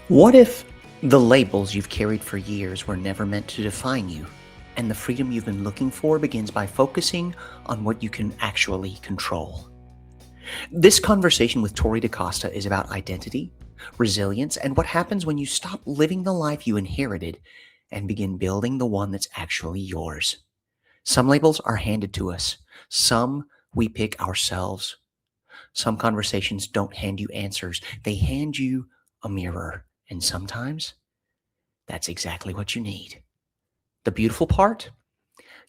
What if the labels you've carried for years were never meant to define you, and the freedom you've been looking for begins by focusing on what you can actually control? This conversation with Tori De Costa is about identity, resilience, and what happens when you stop living the life you inherited and begin building the one that's actually yours. Some labels are handed to us, some we pick ourselves. Some conversations don't hand you answers, they hand you a mirror, and sometimes that's exactly what you need. The beautiful part?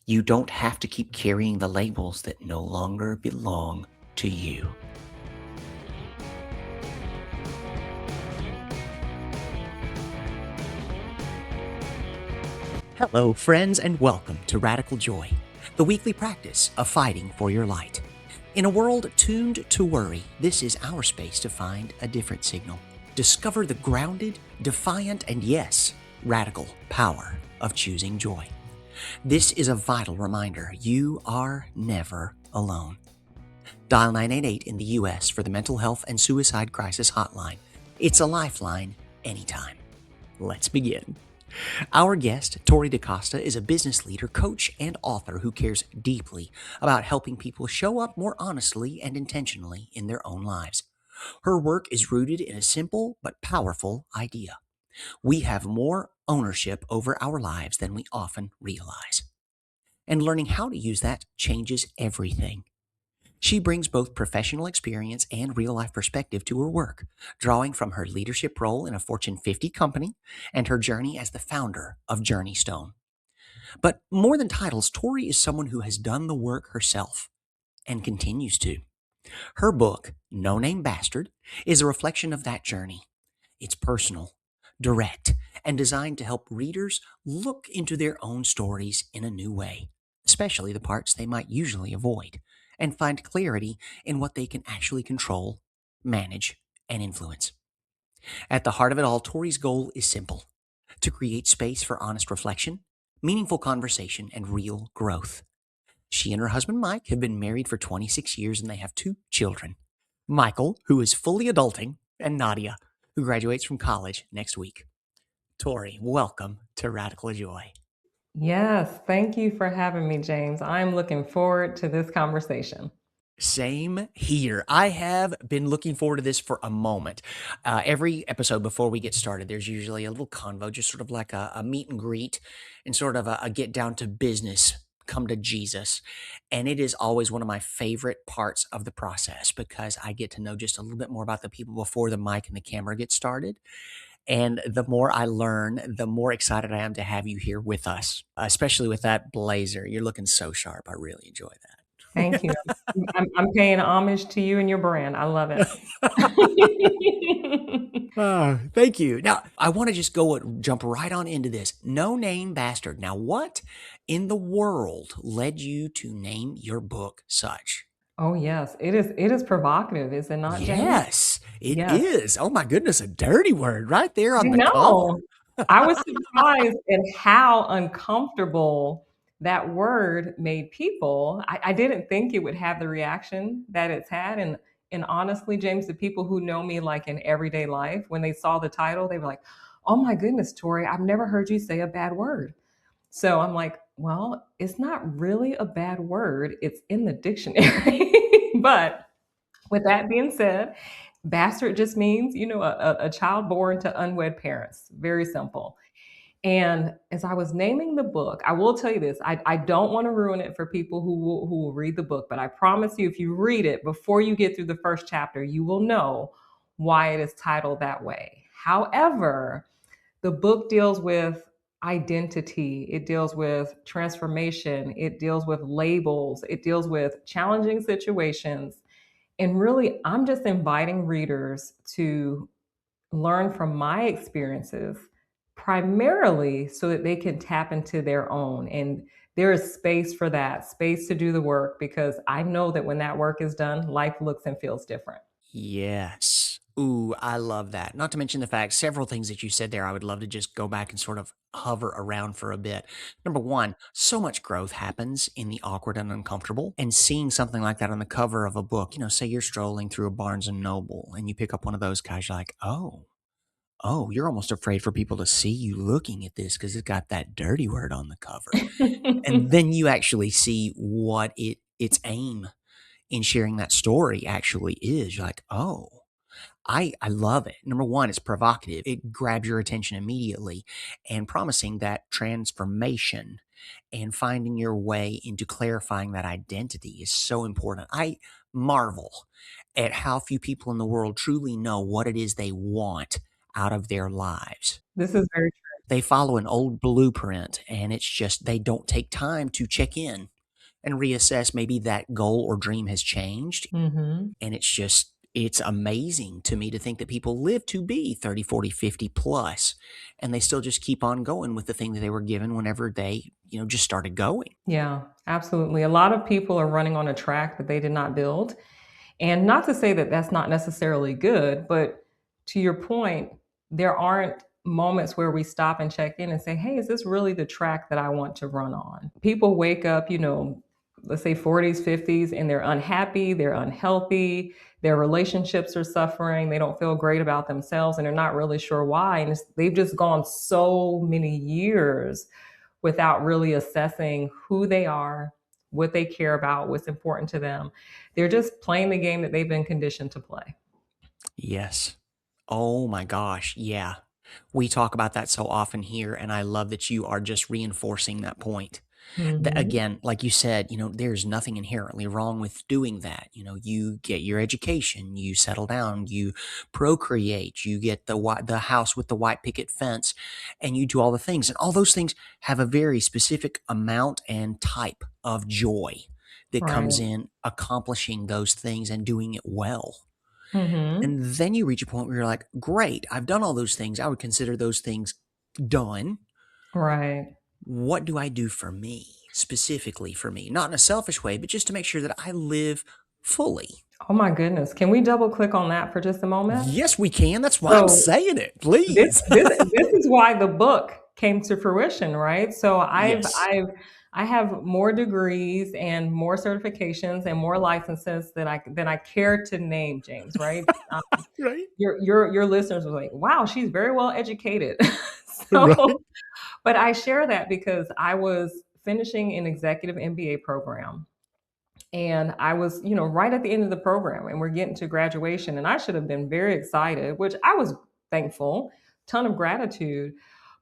You don't have to keep carrying the labels that no longer belong to you. Hello, friends, and welcome to Radical Joy, the weekly practice of fighting for your light. In a world tuned to worry, this is our space to find a different signal. Discover the grounded, defiant, and yes, radical power of choosing joy. This is a vital reminder you are never alone. Dial 988 in the U.S. for the Mental Health and Suicide Crisis Hotline. It's a lifeline anytime. Let's begin. Our guest, Tori De Costa, is a business leader, coach, and author who cares deeply about helping people show up more honestly and intentionally in their own lives. Her work is rooted in a simple but powerful idea. We have more ownership over our lives than we often realize. And learning how to use that changes everything. She brings both professional experience and real life perspective to her work, drawing from her leadership role in a Fortune 50 company and her journey as the founder of Journey Stone. But more than titles, Tori is someone who has done the work herself and continues to. Her book, No Name Bastard, is a reflection of that journey. It's personal, direct, and designed to help readers look into their own stories in a new way, especially the parts they might usually avoid, and find clarity in what they can actually control, manage, and influence. At the heart of it all, Tori's goal is simple: to create space for honest reflection, meaningful conversation, and real growth. She and her husband Mike have been married for 26 years and they have two children: Michael, who is fully adulting, and Nadia, who graduates from college next week. Tori, welcome to Radical Joy. Yes, thank you for having me, James. I'm looking forward to this conversation. Same here. I have been looking forward to this for a moment. Every episode before we get started, there's usually a little convo, just sort of like a meet and greet and sort of a get down to business, come to Jesus. And it is always one of my favorite parts of the process because I get to know just a little bit more about the people before the mic and the camera get started. And the more I learn, the more excited I am to have you here with us, especially with that blazer. You're looking so sharp. I really enjoy Thank you. I'm paying homage to you and your brand. I love it. that. Thank you. Now, I want to just jump right on into this. No Name Bastard. Now, what in the world led you to name your book such? Oh yes, it is provocative, is it not, James? Yes, it Yes. is. Oh my goodness, a dirty word right there I on the know. cover. I was surprised at how uncomfortable that word made people. I didn't think it would have the reaction that it's had. And honestly, James, the people who know me like in everyday life, when they saw the title, they were like, "Oh my goodness, Tori, I've never heard you say a bad word." So I'm like, well, it's not really a bad word. It's in the dictionary. But with that being said, bastard just means, a child born to unwed parents. Very simple. And as I was naming the book, I will tell you this: I don't want to ruin it for people who will read the book, but I promise you, if you read it before you get through the first chapter, you will know why it is titled that way. However, the book deals with identity, it deals with transformation, it deals with labels, it deals with challenging situations. And really, I'm just inviting readers to learn from my experiences, primarily so that they can tap into their own. And there is space for that, space to do the work, because I know that when that work is done, life looks and feels different. Yes. Ooh, I love that. Not to mention the fact, several things that you said there, I would love to just go back and sort of hover around for a bit. Number one, so much growth happens in the awkward and uncomfortable. And seeing something like that on the cover of a book, say you're strolling through a Barnes and Noble and you pick up one of those guys, you're like, oh, oh, you're almost afraid for people to see you looking at this because it's got that dirty word on the cover. And then you actually see what its aim in sharing that story actually is. You're like, oh, I love it. Number one, it's provocative. It grabs your attention immediately and promising that transformation and finding your way into clarifying that identity is so important. I marvel at how few people in the world truly know what it is they want out of their lives. This is very They follow an old blueprint and it's just they don't take time to check in and reassess maybe that goal or dream has changed. true. Mhm. And it's amazing to me to think that people live to be 30, 40, 50 plus, and they still just keep on going with the thing that they were given whenever they, just started going. Yeah, absolutely. A lot of people are running on a track that they did not build. And not to say that that's not necessarily good, but to your point, there aren't moments where we stop and check in and say, hey, is this really the track that I want to run on? People wake up, let's say 40s, 50s, and they're unhappy, they're unhealthy, their relationships are suffering, they don't feel great about themselves, and they're not really sure why. And they've just gone so many years without really assessing who they are, what they care about, what's important to them. They're just playing the game that they've been conditioned to play. Yes. Oh my gosh. Yeah. We talk about that so often here, and I love that you are just reinforcing that point. Mhm. Again, like you said, there's nothing inherently wrong with doing that. You get your education, you settle down, you procreate, you get the house with the white picket fence, and you do all the things. And all those things have a very specific amount and type of joy that Right. comes in accomplishing those things and doing it well. Mhm. And then you reach a point where you're like, great, I've done all those things. I would consider those things done. Right. What do I do for me, specifically for me? Not in a selfish way, but just to make sure that I live fully. Oh my goodness. Can we double click on that for just a moment? Yes, we can. That's why I'm So saying it. this Please. this is why the book came to fruition, right? So Yes. I have more degrees and more certifications and more licenses than I care to name, James, right? Right. Your listeners were like, wow, she's very well educated. Right. So, but I share that because I was finishing an executive MBA program. And I was, right at the end of the program, and we're getting to graduation. And I should have been very excited, which I was thankful, ton of gratitude.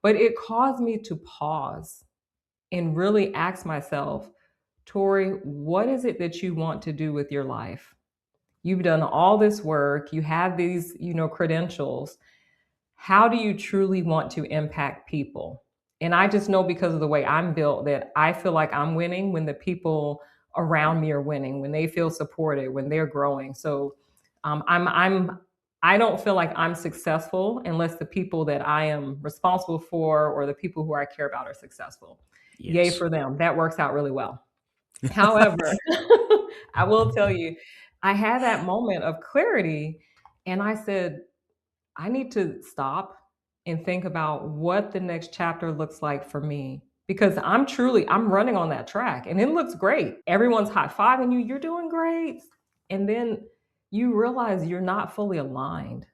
But it caused me to pause and really ask myself, Tori, what is it that you want to do with your life? You've done all this work, you have these, credentials. How do you truly want to impact people? And I just know because of the way I'm built that I feel like I'm winning when the people around me are winning, when they feel supported, when they're growing. So I don't feel like I'm successful unless the people that I am responsible for or the people who I care about are successful. Yay Yes. for them. That works out really well. However, I will tell you, I had that moment of clarity and I said, I need to stop and think about what the next chapter looks like for me because I'm running on that track and it looks great. Everyone's high-fiving you, you're doing great. And then you realize you're not fully aligned.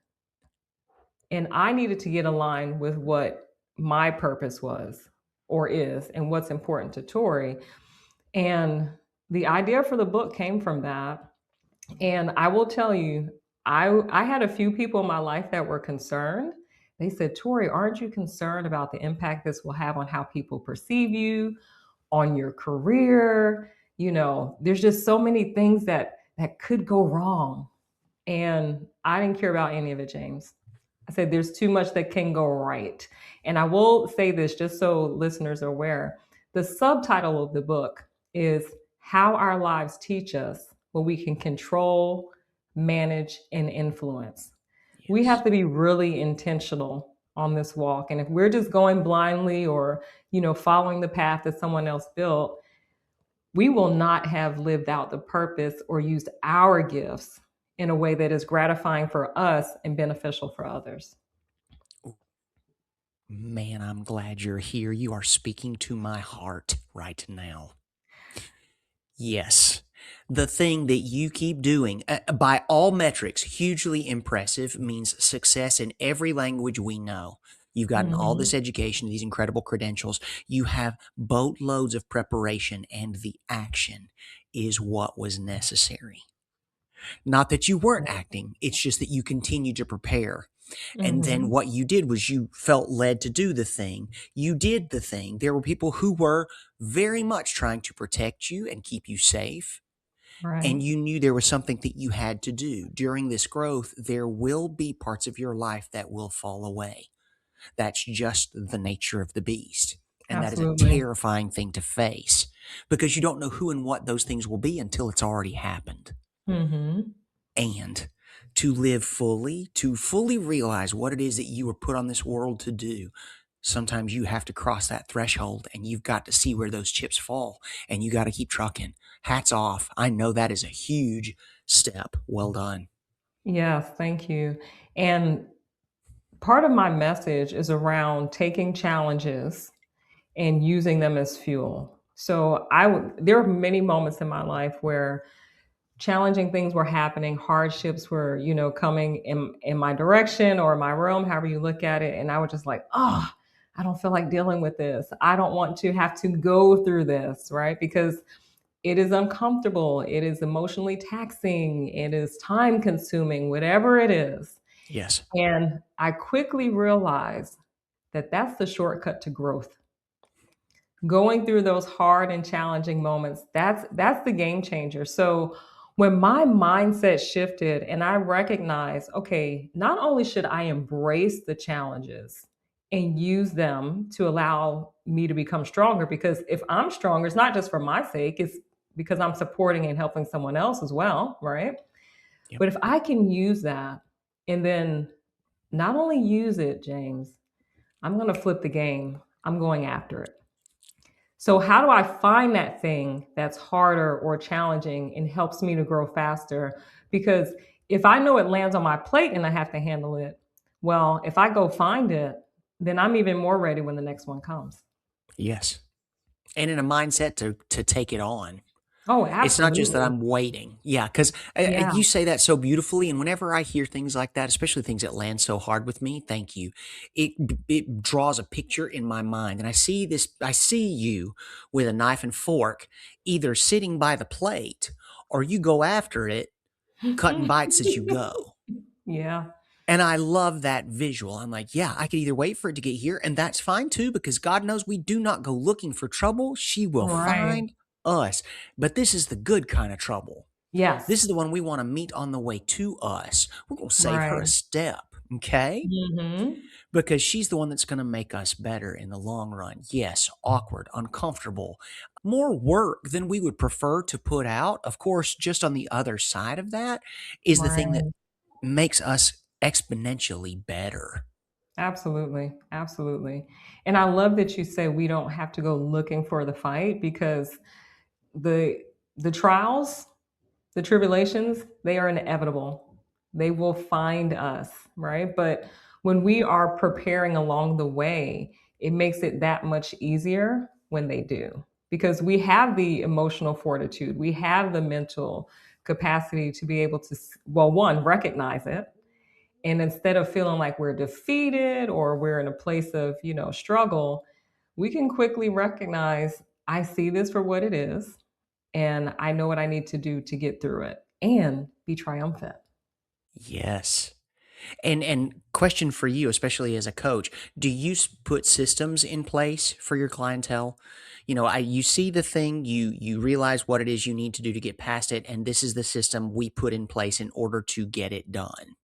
And I needed to get aligned with what my purpose was or is and what's important to Tori. And the idea for the book came from that. And I will tell you, I had a few people in my life that were concerned. They said, Tori, aren't you concerned about the impact this will have on how people perceive you, on your career? There's just so many things that could go wrong. And I didn't care about any of it, James. I said, there's too much that can go right. And I will say this just so listeners are aware. The subtitle of the book is How Our Lives Teach Us What We Can Control, Manage, and Influence. We have Yes. to be really intentional on this walk. And if we're just going blindly or, following the path that someone else built, we will not have lived out the purpose or used our gifts in a way that is gratifying for us and beneficial for others. Ooh, man, I'm glad you're here. You are speaking to my heart right now. Yes. The thing that you keep doing, by all metrics, hugely impressive, means success in every language we know. You've gotten all this Mhm. education, these incredible credentials. You have boatloads of preparation, and the action is what was necessary. Not that you weren't acting, it's just that you continued to prepare. And then Mhm. what you did was you felt led to do the thing. You did the thing. There were people who were very much trying to protect you and keep you safe, Right. and you knew there was something that you had to do. During this growth, there will be parts of your life that will fall away. That's just the nature of the beast. And that is a Absolutely. terrifying thing to face because you don't know who and what those things will be until it's already happened. Mhm. And to live fully, to fully realize what it is that you were put on this world to do, sometimes you have to cross that threshold and you've got to see where those chips fall and you got to keep trucking. Hats off. I know that is a huge step. Well done. Yes, thank you. And part of my message is around taking challenges and using them as fuel. So there are many moments in my life where challenging things were happening, hardships were, coming in my direction or my realm, however you look at it. And I was just like, oh, I don't feel like dealing with this. I don't want to have to go through this, right? Because it is uncomfortable, it is emotionally taxing, it is time consuming, whatever it is. Yes. And I quickly realized that that's the shortcut to growth. Going through those hard and challenging moments, that's the game changer. So when my mindset shifted and I recognized, okay, not only should I embrace the challenges and use them to allow me to become stronger, because if I'm stronger, it's not just for my sake, it's because I'm supporting and helping someone else as well, right? Yep. But if I can use that and then not only use it, James, I'm going to flip the game. I'm going after it. So, how do I find that thing that's harder or challenging and helps me to grow faster? Because if I know it lands on my plate and I have to handle it, well, if I go find it, then I'm even more ready when the next one comes. Yes. And in a mindset to take it on. Oh, It's not just that absolutely. I'm waiting. Yeah, 'cause, Yeah. you say that so beautifully, and whenever I hear things like that, especially things that land so hard with me, thank you. It draws a picture in my mind, and I see you with a knife and fork either sitting by the plate or you go after it, cutting bites as you go. Yeah. And I love that visual. I'm like, yeah, I could either wait for it to get here, and that's fine too, because God knows we do not go looking for trouble. She will Right. find us. But this is the good kind of trouble. This Yes. is the one we want to meet on the way to us. We're going to save her a Right. step, okay? Hmm. Because she's the one that's going to make us better in the long run. Yes, awkward, uncomfortable, more work than we would prefer to put out. Of course, just on the other side of that is the thing that Right. makes us exponentially better. Absolutely. Absolutely. And I love that you say we don't have to go looking for the fight because the the trials, the tribulations, they are inevitable. They will find us, right? But when we are preparing along the way, it makes it that much easier when they do because we have the emotional fortitude, we have the mental capacity to be able to, well, one, recognize it. And instead of feeling like we're defeated or we're in a place of, struggle, we can quickly recognize I see this for what it is and I know what I need to do to get through it and be triumphant. Yes. And question for you, especially as a coach, do you put systems in place for your clientele? You see the thing, you realize what it is you need to do to get past it, and this is the system we put in place in order to get it done.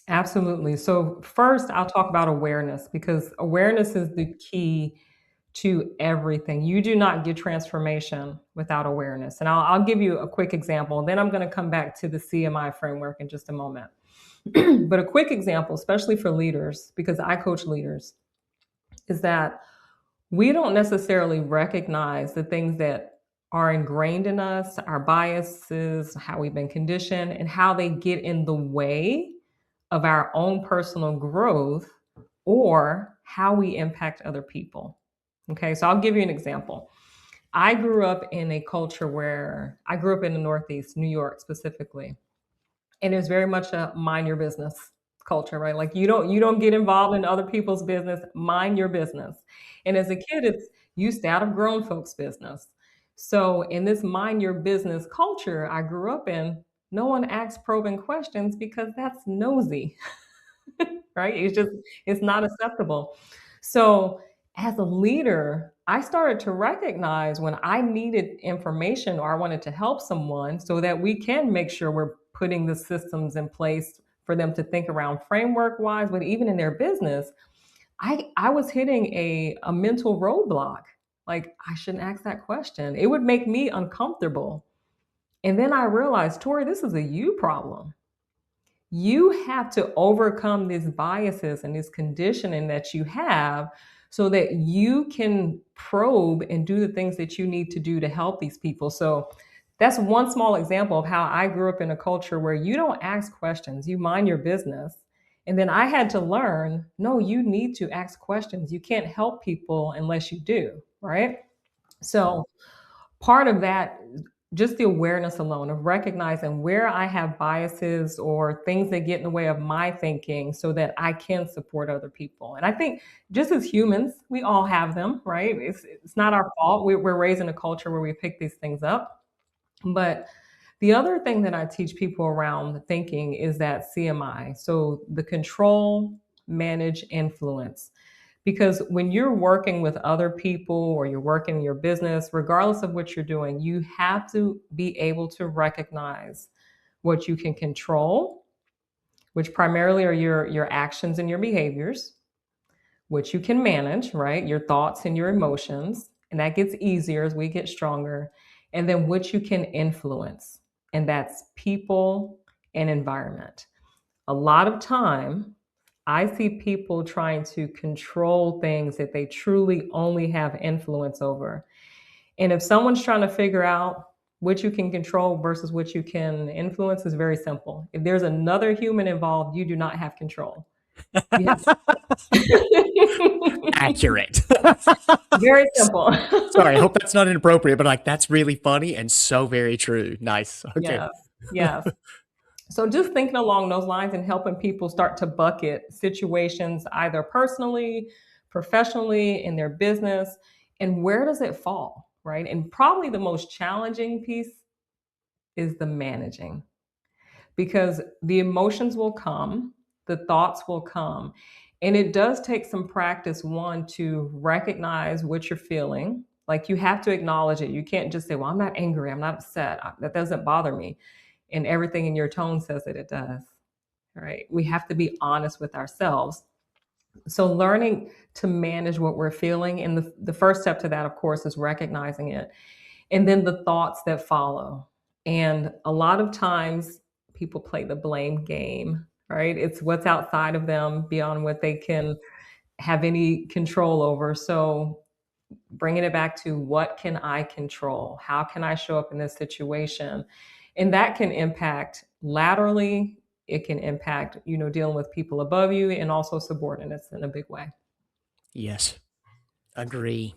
Absolutely. So, first, I'll talk about awareness because awareness is the key to everything. You do not get transformation without awareness. And I'll give you a quick example, and then I'm going to come back to the CMI framework in just a moment. But a quick example, especially for leaders, because I coach leaders, is that we don't necessarily recognize the things that are ingrained in us, our biases, how we've been conditioned, and how they get in the way of our own personal growth or how we impact other people. Okay, so I'll give you an example. I grew up in a culture where I grew up in the Northeast, New York specifically, and it's very much a mind your business culture, right? Like you don't get involved in other people's business, mind your business. And as a kid, it's you stay out of grown folks' business. So in this mind your business culture I grew up in, no one asks probing questions because that's nosy. Right? It's not acceptable. So as a leader, I started to recognize when I needed information or I wanted to help someone so that we can make sure we're putting the systems in place for them to think around framework wise, but even in their business, I was hitting a mental roadblock. Like I shouldn't ask that question. It would make me uncomfortable. And then I realized, Tori, this is a you problem. You have to overcome these biases and this conditioning that you have so that you can probe and do the things that you need to do to help these people. So that's one small example of how I grew up in a culture where you don't ask questions, you mind your business. And then I had to learn, no, you need to ask questions. You can't help people unless you do, right? So part of that, just the awareness alone of recognizing where I have biases or things that get in the way of my thinking so that I can support other people. And I think just as humans, we all have them, right? It's not our fault. We're raised in a culture where we pick these things up. But the other thing that I teach people around thinking is that CMI. So the control, manage, influence. Because when you're working with other people or you're working in your business, regardless of what you're doing, you have to be able to recognize what you can control, which primarily are your actions and your behaviors, which you can manage, right? Your thoughts and your emotions. And that gets easier as we get stronger. And then what you can influence, and that's people and environment. A lot of time, I see people trying to control things that they truly only have influence over. And if someone's trying to figure out what you can control versus what you can influence, is very simple. If there's another human involved, you do not have control. You have Accurate. very simple. Sorry, I hope that's not inappropriate, but like that's really funny and so very true. Nice. Okay. Yes, yes. So just thinking along those lines and helping people start to bucket situations either personally, professionally, in their business, and where does it fall, right? And probably the most challenging piece is the managing because the emotions will come, the thoughts will come, and it does take some practice, one, to recognize what you're feeling. Like you have to acknowledge it. You can't just say, well, I'm not angry, I'm not upset, that doesn't bother me. And everything in your tone says that it does. Right? We have to be honest with ourselves. So learning to manage what we're feeling. And the first step to that, of course, is recognizing it. And then the thoughts that follow. And a lot of times people play the blame game, right? It's what's outside of them beyond what they can have any control over. So bringing it back to what can I control? How can I show up in this situation? And that can impact laterally, it can impact, dealing with people above you and also subordinates in a big way. Yes. Agree.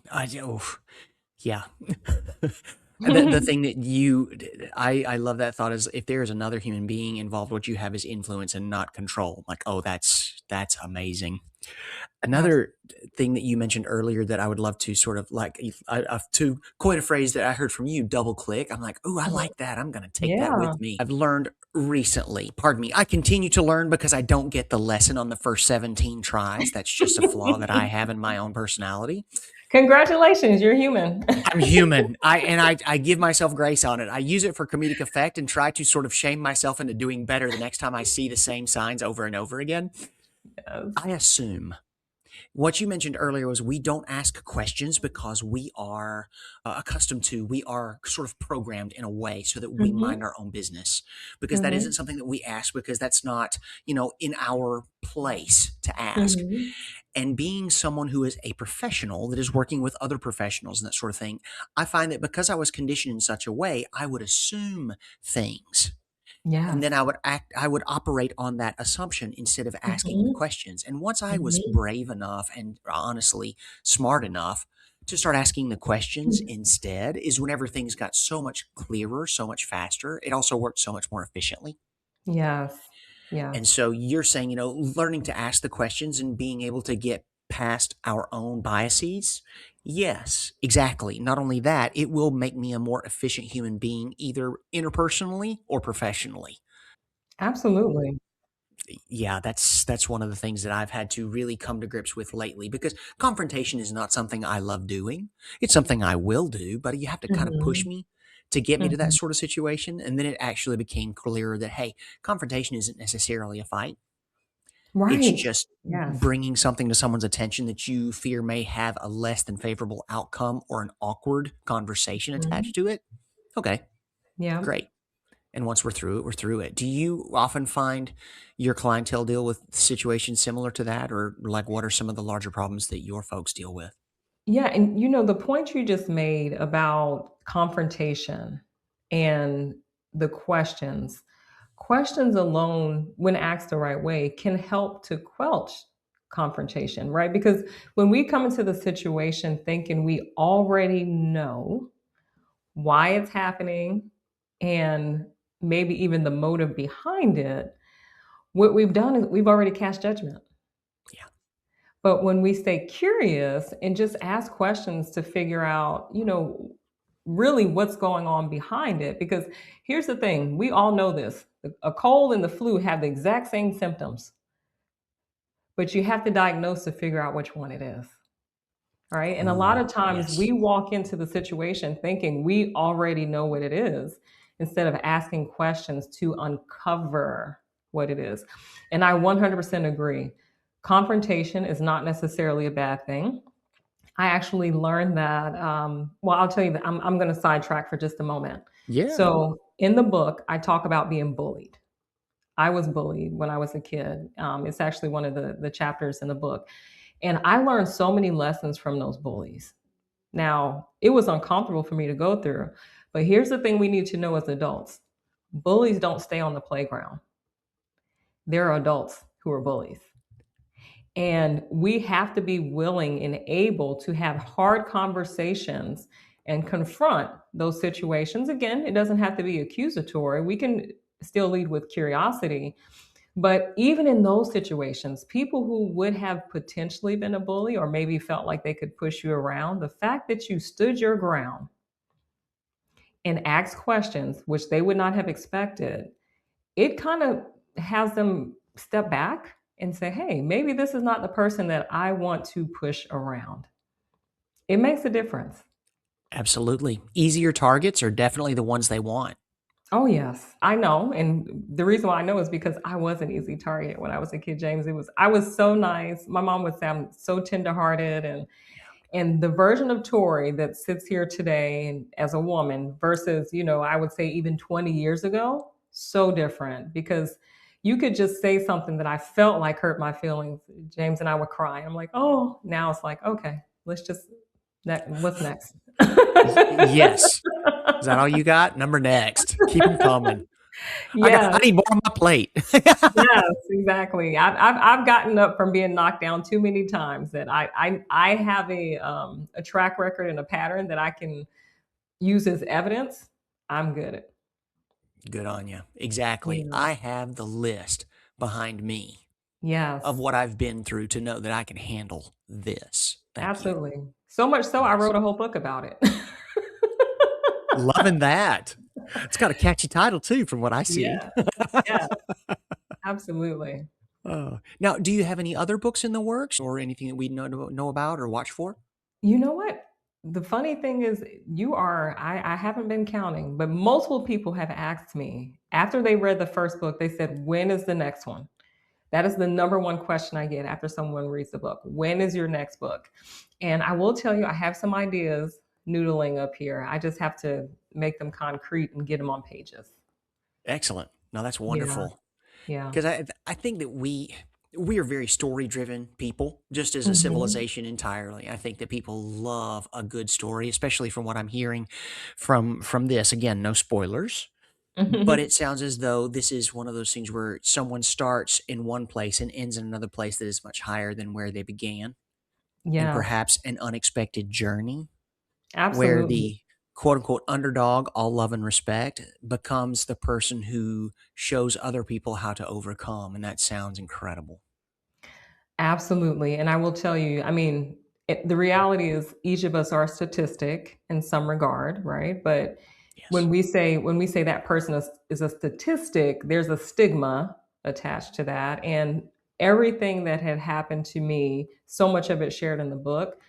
Yeah. The thing that I love that thought is if there is another human being involved, what you have is influence and not control. Like, oh, that's amazing. Another thing that you mentioned earlier that I would love to sort of like to coin a phrase that I heard from you, double click. I'm like, oh, I Mhm. like that. I'm going to take that Yeah. with me. I've learned recently, pardon me, I continue to learn because I don't get the lesson on the first 17 tries. That's just a flaw that I have in my own personality. Congratulations, you're human. I'm human. I give myself grace on it. I use it for comedic effect and try to sort of shame myself into doing better the next time I see the same signs over and over again. Yes. I assume what you mentioned earlier was we don't ask questions because we are accustomed to, we are sort of programmed in a way so that we Mhm. mind our own business because that isn't Mhm. something that we ask because that's not, in our place to ask. Mhm. And being someone who is a professional that is working with other professionals and that sort of thing, I find that because I was conditioned in such a way, I would assume things. And then Yes. I would operate on that assumption instead of asking the Mhm. questions. And once I was Mhm. brave enough and honestly smart enough to start asking the questions instead is whenever things got so much clearer, so much faster. It also worked so much more efficiently. Yes. And Yes. so you're saying, learning to ask the questions and being able to get past our own biases. Yes, exactly. Not only that, it will make me a more efficient human being, either interpersonally or professionally. Absolutely. Yeah, that's one of the things that I've had to really come to grips with lately, because confrontation is not something I love doing. It's something I will do, but you have to kind of push Mhm. me to get me to that Mhm. sort of situation. And then it actually became clearer that, hey, confrontation isn't necessarily a fight. It's Right. just Yes. bringing something to someone's attention that you fear may have a less than favorable outcome or an awkward conversation Mhm. attached to it. Okay, Yeah. great. And once we're through it, we're through it. Do you often find your clientele deal with situations similar to that? Or like what are some of the larger problems that your folks deal with? Yeah, and the point you just made about confrontation and the questions. Questions alone, when asked the right way, can help to quelch confrontation, right? Because when we come into the situation thinking we already know why it's happening and maybe even the motive behind it, what we've done is we've already cast judgment. Yeah. But when we stay curious and just ask questions to figure out, really what's going on behind it, because here's the thing, we all know this. A cold and the flu have the exact same symptoms, but you have to diagnose to figure out which one it is. Right. And a lot Ooh, of times we yes. walk into the situation thinking we already know what it is instead of asking questions to uncover what it is. And I 100% agree. Confrontation is not necessarily a bad thing. I actually learned that. Well, I'll tell you that I'm going to sidetrack for just a moment. Yeah. So, in the book, I talk about being bullied. I was bullied when I was a kid. It's actually one of the chapters in the book. And I learned so many lessons from those bullies. Now, it was uncomfortable for me to go through, but here's the thing we need to know as adults: bullies don't stay on the playground. There are adults who are bullies. And we have to be willing and able to have hard conversations and confront those situations. Again, it doesn't have to be accusatory. We can still lead with curiosity. But even in those situations, people who would have potentially been a bully or maybe felt like they could push you around, the fact that you stood your ground and asked questions, which they would not have expected, it kind of has them step back and say, hey, maybe this is not the person that I want to push around. It makes a difference. Absolutely. Easier targets are definitely the ones they want. Oh, yes, I know. And the reason why I know is because I was an easy target when I was a kid, James. I was so nice. My mom would say I'm so tenderhearted, and the version of Tori that sits here today and as a woman versus, I would say even 20 years ago, so different because you could just say something that I felt like hurt my feelings. James and I would cry. I'm like, oh, now it's like, okay, let's just, what's next? Yes. Is that all you got? Number next. Keep them coming. I Yes, need more on my plate. yes, exactly. I've gotten up from being knocked down too many times that I have a track record and a pattern that I can use as evidence. I'm good at. Good on you. Exactly. Yeah. I have the list behind me of Yes, what I've been through to know that I can handle this. Thank you. absolutely. So much so I Yes. wrote a whole book about it. Loving that. It's got a catchy title too, from what I see. Yeah, yeah, absolutely. Oh. Now, do you have any other books in the works or anything that we know about or watch for? You know what? The funny thing is I haven't been counting, but multiple people have asked me after they read the first book, they said, "When is the next one?" That is the number one question I get after someone reads the book. When is your next book? And I will tell you, I have some ideas noodling up here. I just have to make them concrete and get them on pages. Excellent. No, that's Yeah, wonderful. yeah. Because I think that we are very story driven people, just as a Mhm. civilization entirely. I think that people love a good story, especially from what I'm hearing from this. Again, no spoilers, but it sounds as though this is one of those things where someone starts in one place and ends in another place that is much higher than where they began. and Yeah, perhaps an unexpected journey where absolutely. the quote unquote underdog, all love and respect, becomes the person who shows other people how to overcome. And that sounds incredible. Absolutely, and I will tell you, I mean, the reality is each of us are a statistic in some regard, right? But Yes. when we say that person is a statistic, there's a stigma attached to that, and everything that had happened to me, so much of it shared in the book,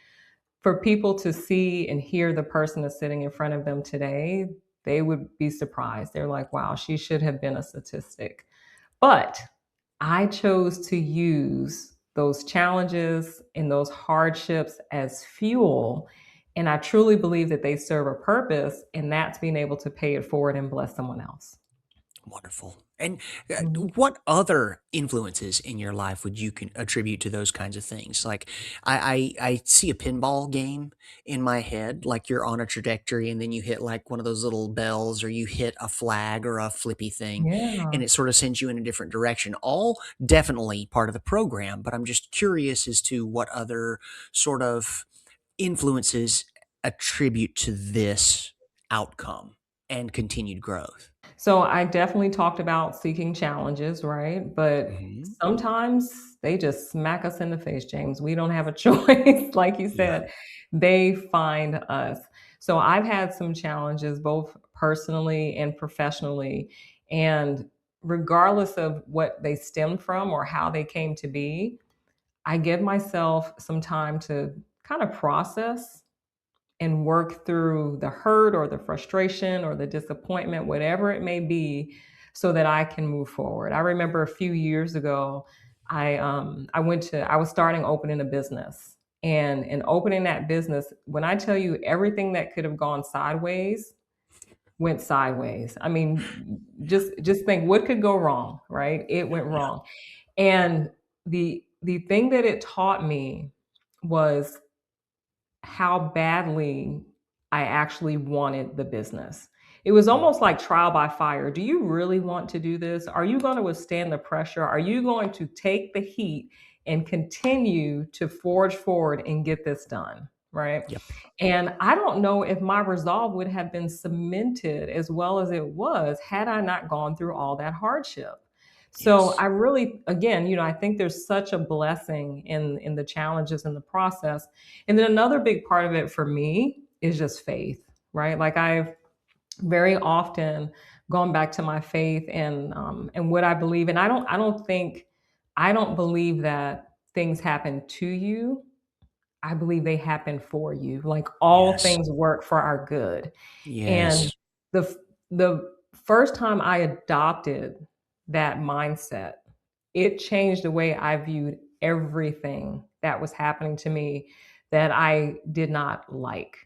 for people to see and hear the person that's sitting in front of them today, they would be surprised. They're like, "Wow, she should have been a statistic." But I chose to use those challenges and those hardships as fuel. And I truly believe that they serve a purpose, and that's being able to pay it forward and bless someone else. Wonderful. And Mhm. what other influences in your life would you can attribute to those kinds of things? Like, I see a pinball game in my head, like you're on a trajectory and then you hit like one of those little bells or you hit a flag or a flippy thing Yeah. and it sort of sends you in a different direction. All definitely part of the program, but I'm just curious as to what other sort of influences attribute to this outcome and continued growth. So I definitely talked about seeking challenges, right? But Hmm. sometimes they just smack us in the face, James. We don't have a choice. Like you Yeah. said, they find us. So I've had some challenges both personally and professionally. And regardless of what they stemmed from or how they came to be, I give myself some time to kind of process and work through the hurt or the frustration or the disappointment, whatever it may be, so that I can move forward. I remember a few years ago, I was starting opening a business. And in opening that business, when I tell you everything that could have gone sideways went sideways. I mean, Yeah. just think what could go wrong, right? It went Yeah. wrong. And the thing that it taught me was how badly I actually wanted the business. It was Mm. almost like trial by fire. Do you really want to do this? Are you going to withstand the pressure? Are you going to take the heat and continue to forge forward and get this done? Right. Yep. And I don't know if my resolve would have been cemented as well as it was had I not gone through all that hardship. So Yes. I really, again, I think there's such a blessing in the challenges in the process. And then another big part of it for me is just faith, right? Like I've very often gone back to my faith and what I believe. And I don't believe that things happen to you. I believe they happen for you. Like all Yes. things work for our good. And Yes. the f the first time I adopted that mindset, it changed the way I viewed everything that was happening to me that I did not like,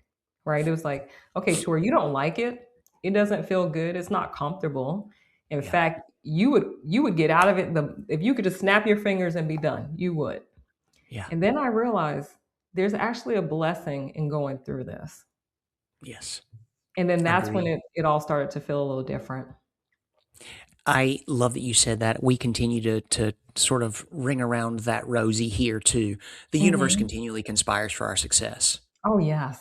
right? It was like, "Okay, Tori, you don't like it. It doesn't feel good. It's not comfortable. In Yeah. fact, you would get out of it the if you could just snap your fingers and be done, you would." Yeah. And then I realized there's actually a blessing in going through this. Yes. And then that's when Agree. it all started to feel a little different. I love that you said that. We continue to sort of ring around that rosy here too. The universe Mhm. continually conspires for our success. Oh, yes.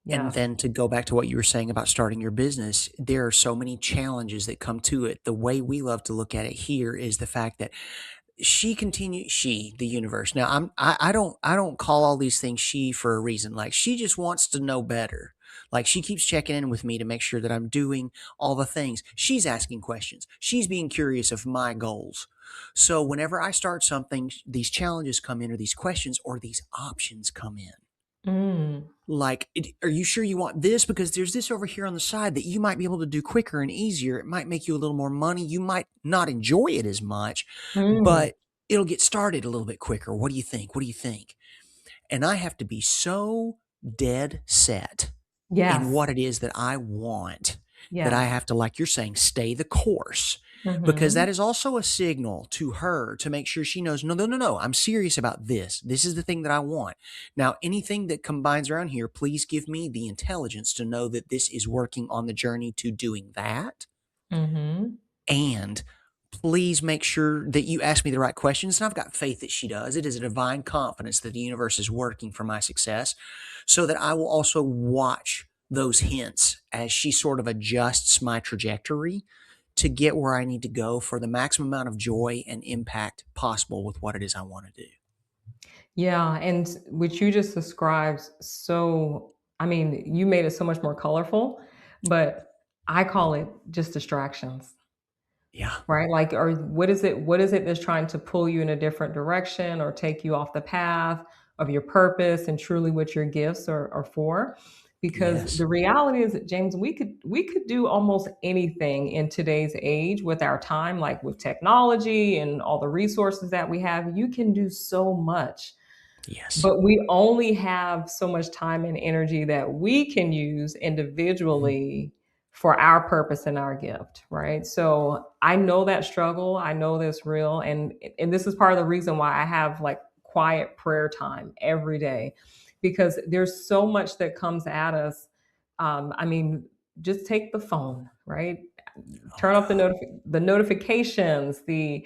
And Yes. then to go back to what you were saying about starting your business, there are so many challenges that come to it. The way we love to look at it here is the fact that the universe. Now I don't call all these things she for a reason. Like she just wants to know better. Like she keeps checking in with me to make sure that I'm doing all the things. She's asking questions. She's being curious of my goals. So whenever I start something, these challenges come in or these questions or these options come in. Mm. Like, are you sure you want this? Because there's this over here on the side that you might be able to do quicker and easier. It might make you a little more money. You might not enjoy it as much, Mm. but it'll get started a little bit quicker. What do you think? What do you think? And I have to be so dead set in Yes. what it is that I want that I Yes. have to, like you're saying, stay the course. Because that Mhm. is also a signal to her to make sure she knows, no, no, no, no, I'm serious about this. This is the thing that I want. Now, anything that combines around here, please give me the intelligence to know that this is working on the journey to doing that Mhm. and Please make sure that you ask me the right questions. And I've got faith that she does. It is a divine confidence that the universe is working for my success, so that I will also watch those hints as she sort of adjusts my trajectory to get where I need to go for the maximum amount of joy and impact possible with what it is I want to do. Yeah, and what you just described, so I mean, you made it so much more colorful, but I call it just distractions. Yeah. Right? Like, or what is it that's trying to pull you in a different direction or take you off the path of your purpose and truly what your gifts are for? Because Yes. the reality is that, James, we could do almost anything in today's age with our time, like with technology and all the resources that we have. You can do so much. Yes. But we only have so much time and energy that we can use Mhm. individually for our purpose and our gift, right? So I know that struggle. I know that's real. And this is part of the reason why I have like quiet prayer time every day, because there's so much that comes at us. I mean, just take the phone, right? Oh, Turn off God. the notifications, the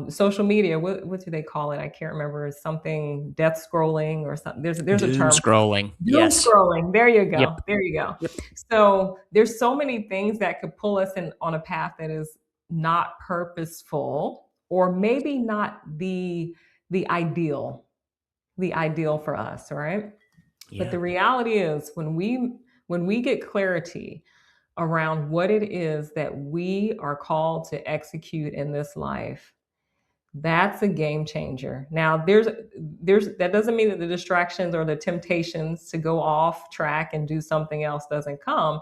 social media. What do they call it? I can't remember. It's something death scrolling or something. There's a Doom term for scrolling. it. Doom Yes. scrolling. There you Yep. go. There you go. Yep. So there's so many things that could pull us in on a path that is not purposeful, or maybe not the ideal, the ideal for us, right? But Yeah. the reality is when we get clarity around what it is that we are called to execute in this life, that's a game changer. Now, there's that doesn't mean that the distractions or the temptations to go off track and do something else doesn't come.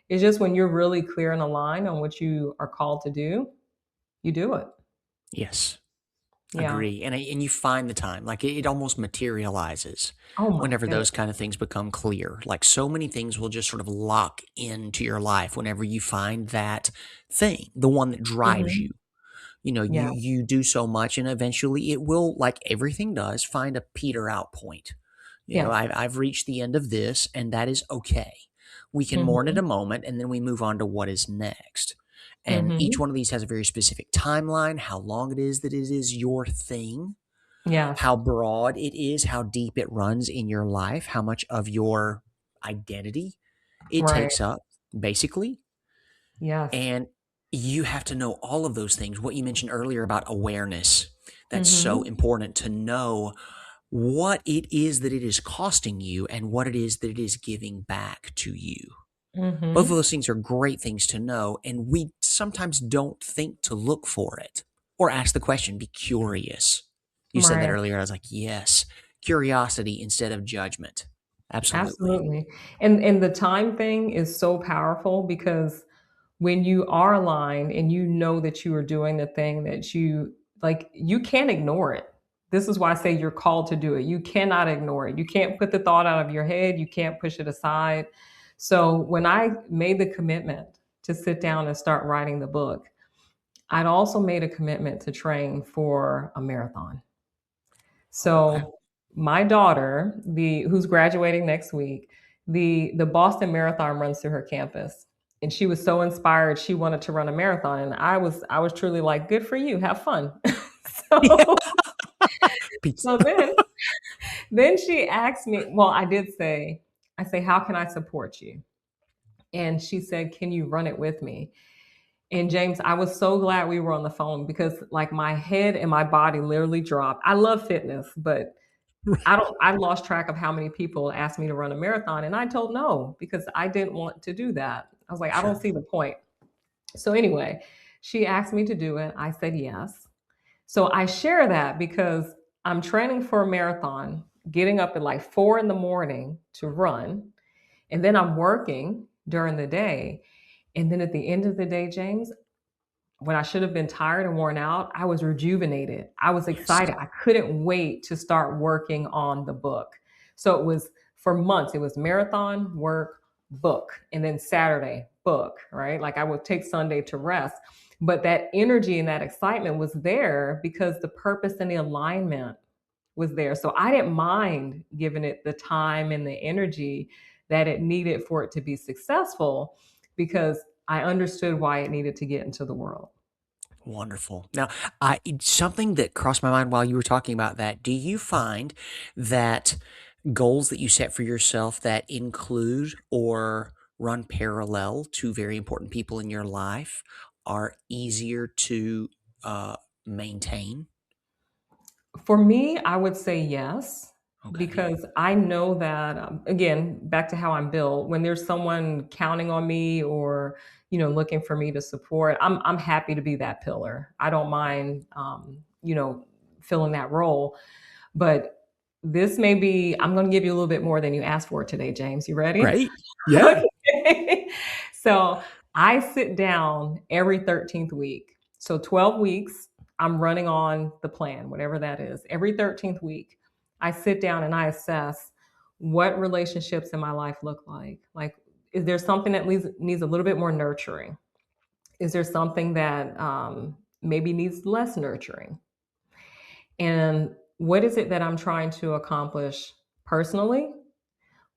It's just when you're really clear and aligned on what you are called to do, you do it. Yes. Yeah. Agree, and you find the time, like, it almost materializes Oh my whenever goodness. those kind of things become clear, like, so many things will just sort of lock into your life whenever you find that thing, the one that drives you. Mhm. You know, Yeah. you do so much, and eventually it will, like everything does, find a peter out point. You know, Yes. I've reached the end of this, and that is okay. We can mourn at Mhm. a moment, and then we move on to what is next. And each Mhm. one of these has a very specific timeline, how long it is that it is your thing, Yes. how broad it is, how deep it runs in your life, how much of your identity it Right. takes up, basically. Yes. And you have to know all of those things. What you mentioned earlier about awareness, that's so Mhm. important to know what it is that it is costing you and what it is that it is giving back to you. Both of Mhm. those things are great things to know, and we sometimes don't think to look for it or ask the question, be curious. You said that Right. earlier. I was like, yes, curiosity instead of judgment. Absolutely. Absolutely. And the time thing is so powerful because when you are aligned and you know that you are doing the thing that you like, you can't ignore it. This is why I say you're called to do it. You cannot ignore it. You can't put the thought out of your head. You can't push it aside. So when I made the commitment to sit down and start writing the book, I'd also made a commitment to train for a marathon. Okay. So my daughter, the who's graduating next week, the Boston Marathon runs through her campus. And she was so inspired, she wanted to run a marathon. And I was truly like, good for you, have fun. Yeah. so Peace. so then she asked me, well, I say, how can I support you? And she said, can you run it with me? And James, I was so glad we were on the phone because like my head and my body literally dropped. I love fitness, but I lost track of how many people asked me to run a marathon, and I told no because I didn't want to do that. I was like, I don't Sure. see the point. So anyway, she asked me to do it. I said yes. So I share that because I'm training for a marathon, getting up at like 4 in the morning to run, and then I'm working during the day. And then at the end of the day, James, when I should have been tired and worn out, I was rejuvenated. I was Yes. excited. I couldn't wait to start working on the book. So it was for months, it was marathon, work, book, and then Saturday, book, right? Like I would take Sunday to rest. But that energy and that excitement was there because the purpose and the alignment was there. So I didn't mind giving it the time and the energy that it needed for it to be successful because I understood why it needed to get into the world. Wonderful. Now, something that crossed my mind while you were talking about that, do you find that goals that you set for yourself that include or run parallel to very important people in your life are easier to uh, maintain? For me, I would say yes, Okay. because I know that, again, back to how I'm built, when there's someone counting on me or, looking for me to support, I'm happy to be that pillar. I don't mind, filling that role. But this may be, I'm going to give you a little bit more than you asked for today, James. You ready? Great. Yeah. Okay. So I sit down every 13th week. So 12 weeks, I'm running on the plan, whatever that is. Every 13th week, I sit down and I assess what relationships in my life look like. Like, is there something that needs a little bit more nurturing? Is there something that maybe needs less nurturing? And what is it that I'm trying to accomplish personally?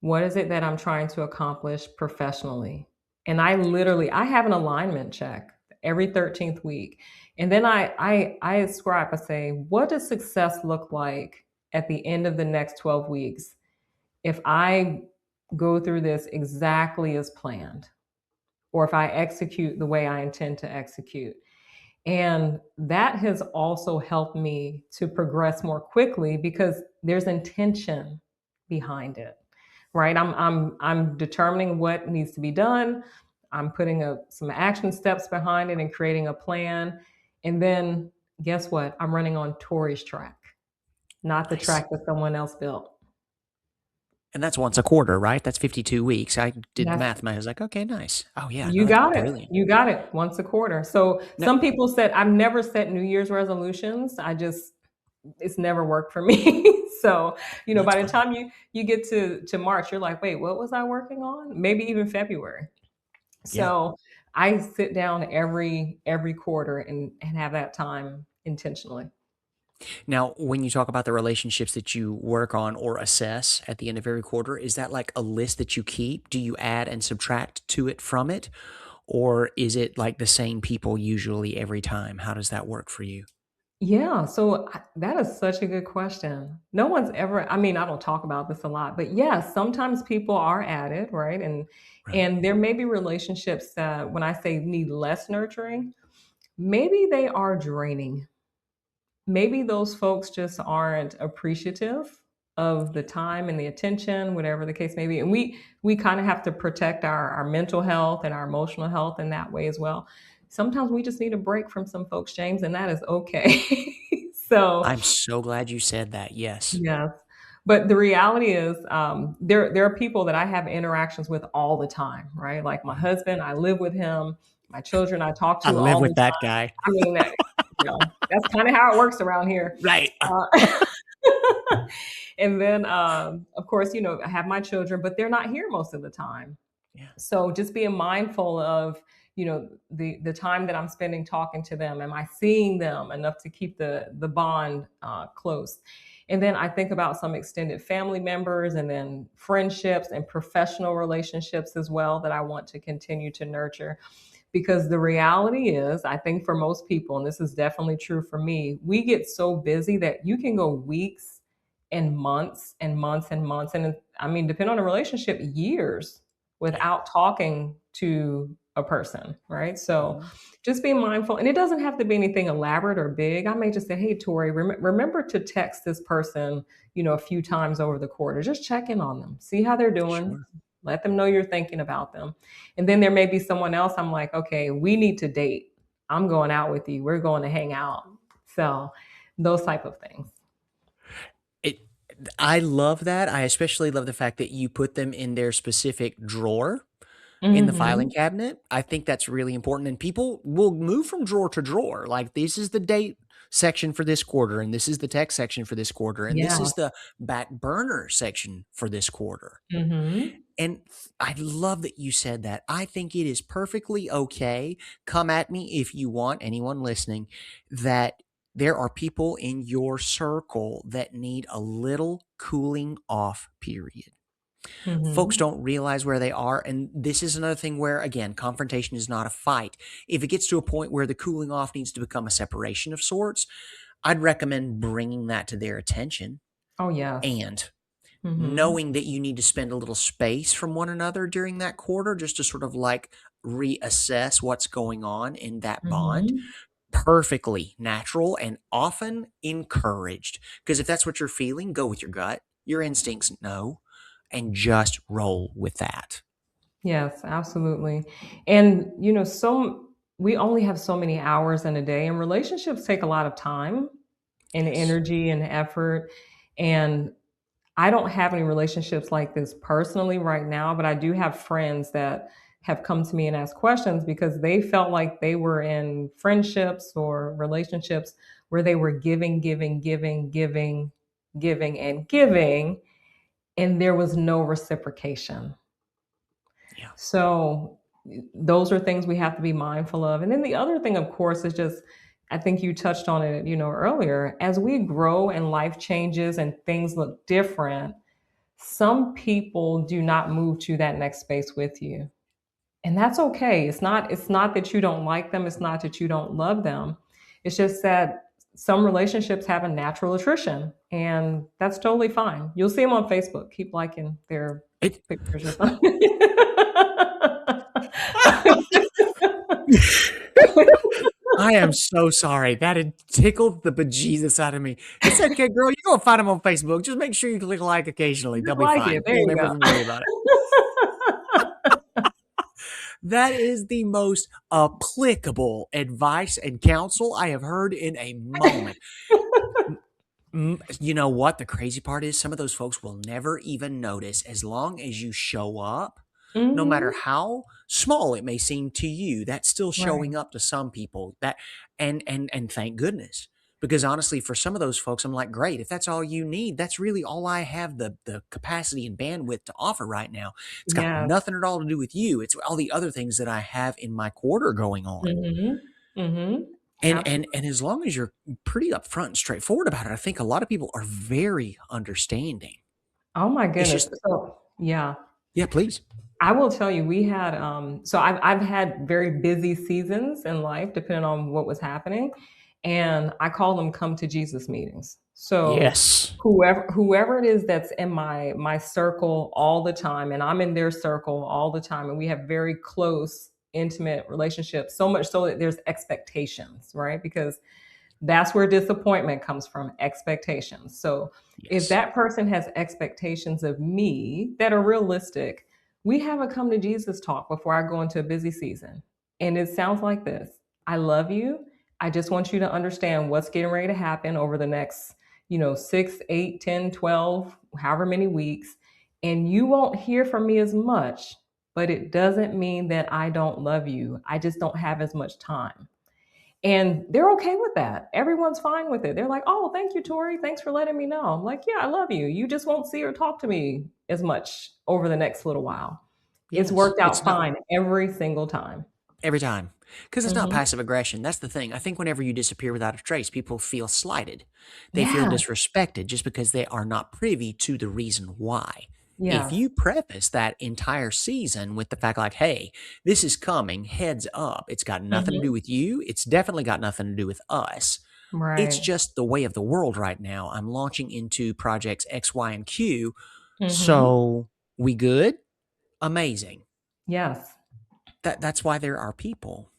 What is it that I'm trying to accomplish professionally? And I have an alignment check every 13th week. And then I ascribe, I say, what does success look like at the end of the next 12 weeks if I go through this exactly as planned, or if I execute the way I intend to execute? And that has also helped me to progress more quickly because there's intention behind it, right? I'm determining what needs to be done. I'm putting some action steps behind it and creating a plan. And then guess what? I'm running on Tori's track, not the Nice. track that someone else built. And that's once a quarter, right? That's 52 weeks. I did the That's math and I was like, okay, nice. Oh, yeah. No, You that's got it. brilliant. You got it once a quarter. So No, some people said, I've never set New Year's resolutions. It's never worked for me. So, that's by the fine. time you get to March, you're like, wait, what was I working on? Maybe even February. Yeah. So I sit down every quarter and have that time intentionally. Now, when you talk about the relationships that you work on or assess at the end of every quarter, is that like a list that you keep? Do you add and subtract to it from it? Or is it like the same people usually every time? How does that work for you? Yeah, so that is such a good question. No one's ever, I mean, I don't talk about this a lot, but yes, sometimes people are added, right? And Right. and there may be relationships that when I say need less nurturing, maybe they are draining. Maybe those folks just aren't appreciative of the time and the attention, whatever the case may be. And we kind of have to protect our mental health and our emotional health in that way as well. Sometimes we just need a break from some folks, James, and that is okay. So I'm so glad you said that. Yes. yes. But the reality is, there are people that I have interactions with all the time, right? Like my Mhm. husband, I live with him. My children, I talk I to live all the with that time. guy. I mean, that's kind of how it works around here. Right. Uh, and then, of course, I have my children, but they're not here most of the time. Yeah. So just being mindful of, the time that I'm spending talking to them. Am I seeing them enough to keep the bond close? And then I think about some extended family members and then friendships and professional relationships as well that I want to continue to nurture. Because the reality is, I think for most people, and this is definitely true for me, we get so busy that you can go weeks and months and months and months. And I mean, depending on the relationship, years Yeah. without talking to a person, right? So Mhm. just being mindful. And it doesn't have to be anything elaborate or big. I may just say, hey, Tori, remember to text this person, a few times over the quarter. Just check in on them, see how they're doing, Sure. let them know you're thinking about them. And then there may be someone else I'm like, okay, we need to date. I'm going out with you. We're going to hang out. So those type of things. It I love that. I especially love the fact that you put them in their specific drawer in the filing Mhm. cabinet. I think that's really important, and people will move from drawer to drawer. Like, this is the date section for this quarter, and this is the text section for this quarter, and this Yeah. is the back burner section for this quarter. Mhm. And I love that you said that. I think it is perfectly okay. Come at me if you want, anyone listening, that there are people in your circle that need a little cooling off period. Folks Mhm. don't realize where they are. And this is another thing where, again, confrontation is not a fight. If it gets to a point where the cooling off needs to become a separation of sorts, I'd recommend bringing that to their attention Oh, yes. and Mhm. knowing that you need to spend a little space from one another during that quarter just to sort of like reassess what's going on in that bond. Mhm. Perfectly natural and often encouraged. Because if that's what you're feeling, go with your gut. Your instincts know, and just roll with that. Yes, absolutely. And, we only have so many hours in a day, and relationships take a lot of time and Yes. energy and effort. And I don't have any relationships like this personally right now, but I do have friends that have come to me and asked questions because they felt like they were in friendships or relationships where they were giving, giving, giving, giving, giving, and giving, and there was no reciprocation. Yeah. So those are things we have to be mindful of. And then the other thing, of course, is just I think you touched on it, earlier. As we grow and life changes and things look different, some people do not move to that next space with you. And that's okay. It's not that you don't like them, it's not that you don't love them. It's just that some relationships have a natural attrition, and that's totally fine. You'll see them on Facebook. Keep liking their It pictures or something. I am so sorry. That had tickled the bejesus out of me. It's okay, girl. You're gonna find them on Facebook. Just make sure you click like occasionally. They'll Just be like it. fine. There Don't you ever go. even worry about it. That is the most applicable advice and counsel I have heard in a moment. You know what? The crazy part is some of those folks will never even notice as long as you show up, no matter Mhm. how small it may seem to you. That's still Right. showing up to some people. That and thank goodness. Because honestly, for some of those folks, I'm like, great. If that's all you need, that's really all I have the capacity and bandwidth to offer right now. It's got Yes. nothing at all to do with you. It's all the other things that I have in my quarter going on. Mhm. Mhm. And Absolutely. as long as you're pretty upfront and straightforward about it, I think a lot of people are very understanding. Oh my It's goodness. just So yeah. yeah, please. I will tell you, we had so I've had very busy seasons in life depending on what was happening. And I call them come to Jesus meetings. So Yes. whoever it is that's in my circle all the time, and I'm in their circle all the time, and we have very close, intimate relationships, so much so that there's expectations, right? Because that's where disappointment comes from, expectations. So if Yes. that person has expectations of me that are realistic, we have a come to Jesus talk before I go into a busy season. And it sounds like this: I love you. I just want you to understand what's getting ready to happen over the next, 6, 8, 10, 12, however many weeks. And you won't hear from me as much, but it doesn't mean that I don't love you. I just don't have as much time. And they're okay with that. Everyone's fine with it. They're like, "Oh, thank you, Tori. Thanks for letting me know." I'm like, "Yeah, I love you. You just won't see or talk to me as much over the next little while." It's Yes. worked It's out not fine every single time. every time because it's not Mhm. passive aggression. That's the thing. I think whenever you disappear without a trace, people feel slighted. They feel Yes, disrespected just because they are not privy to the reason why. If yes. you preface that entire season with the fact, like, hey, this is coming, heads up, it's got nothing to do Mhm. with you, it's definitely got nothing to do with us. It's Right. just the way of the world right now. I'm launching into projects X, Y, and Q. Mhm. So we good? Amazing. Yes. That's why there are people.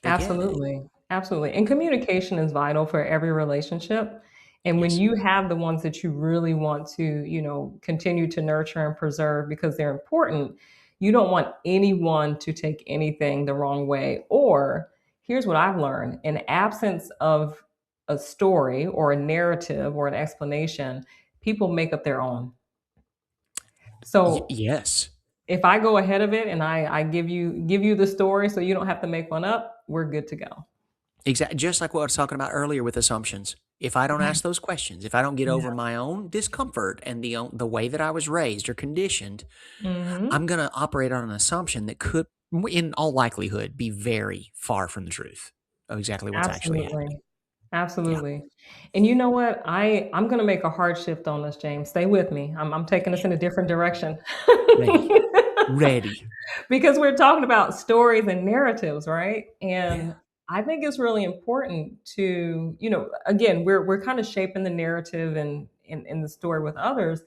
They get it. Absolutely. Absolutely. And communication is vital for every relationship. And when Yes. you have the ones that you really want to, continue to nurture and preserve because they're important, you don't want anyone to take anything the wrong way. Or here's what I've learned: in absence of a story or a narrative or an explanation, people make up their own. So Yes. if I go ahead of it and I give you the story so you don't have to make one up, we're good to go. Exactly. Just like what I was talking about earlier with assumptions. If I don't Right. ask those questions, if I don't get Yeah. over my own discomfort and the way that I was raised or conditioned, I'm Mhm. going to operate on an assumption that could, in all likelihood, be very far from the truth of exactly what's actually Absolutely. happening. Yeah. Absolutely. And you know what? I'm gonna make a hard shift on this, James. Stay with me. I'm taking us Yeah. in a different direction. Ready. Ready. Because we're talking about stories and narratives, right? Yeah. And I think it's really important to, again, we're kind of shaping the narrative and in the story with others,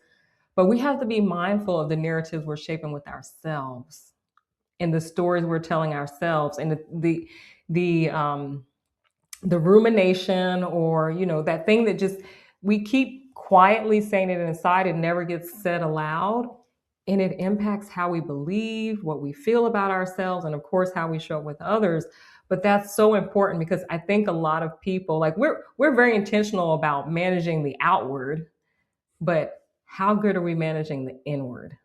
but we have to be mindful of the narratives we're shaping with ourselves and the stories we're telling ourselves and the the rumination or that thing that just we keep quietly saying it inside, it never gets said aloud, and it impacts how we believe, what we feel about ourselves, and of course how we show up with others. But that's so important because I think a lot of people, like, we're very intentional about managing the outward, but how good are we managing the inward?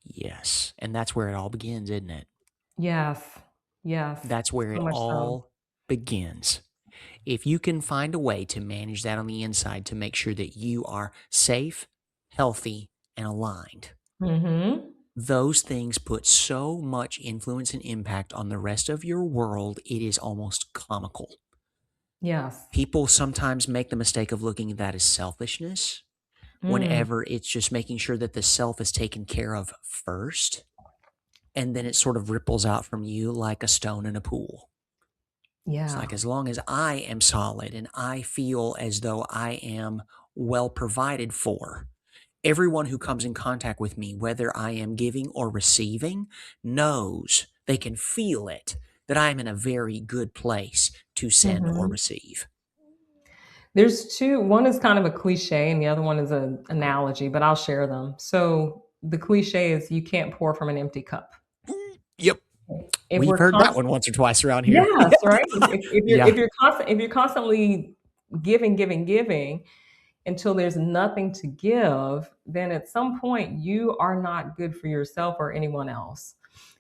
Yes. And that's where it all begins, isn't it? Yes, yes, That's where so it much so. all begins. If you can find a way to manage that on the inside to make sure that you are safe, healthy, and aligned, Hmm. those things put so much influence and impact on the rest of your world, it is almost comical. Yes. People sometimes make the mistake of looking at that as selfishness, Mm, whenever it's just making sure that the self is taken care of first, and then it sort of ripples out from you like a stone in a pool. It's yeah. like, as long as I am solid and I feel as though I am well provided for, everyone who comes in contact with me, whether I am giving or receiving, knows they can feel it that I am in a very good place to send or Mhm. receive. There's 2. One is kind of a cliche and the other one is an analogy, but I'll share them. So, the cliche is you can't pour from an empty cup. Yep. If We've we're heard that const one once or twice around here. Yes, right? If you're Yeah. constantly giving, giving, giving until there's nothing to give, then at some point you are not good for yourself or anyone else.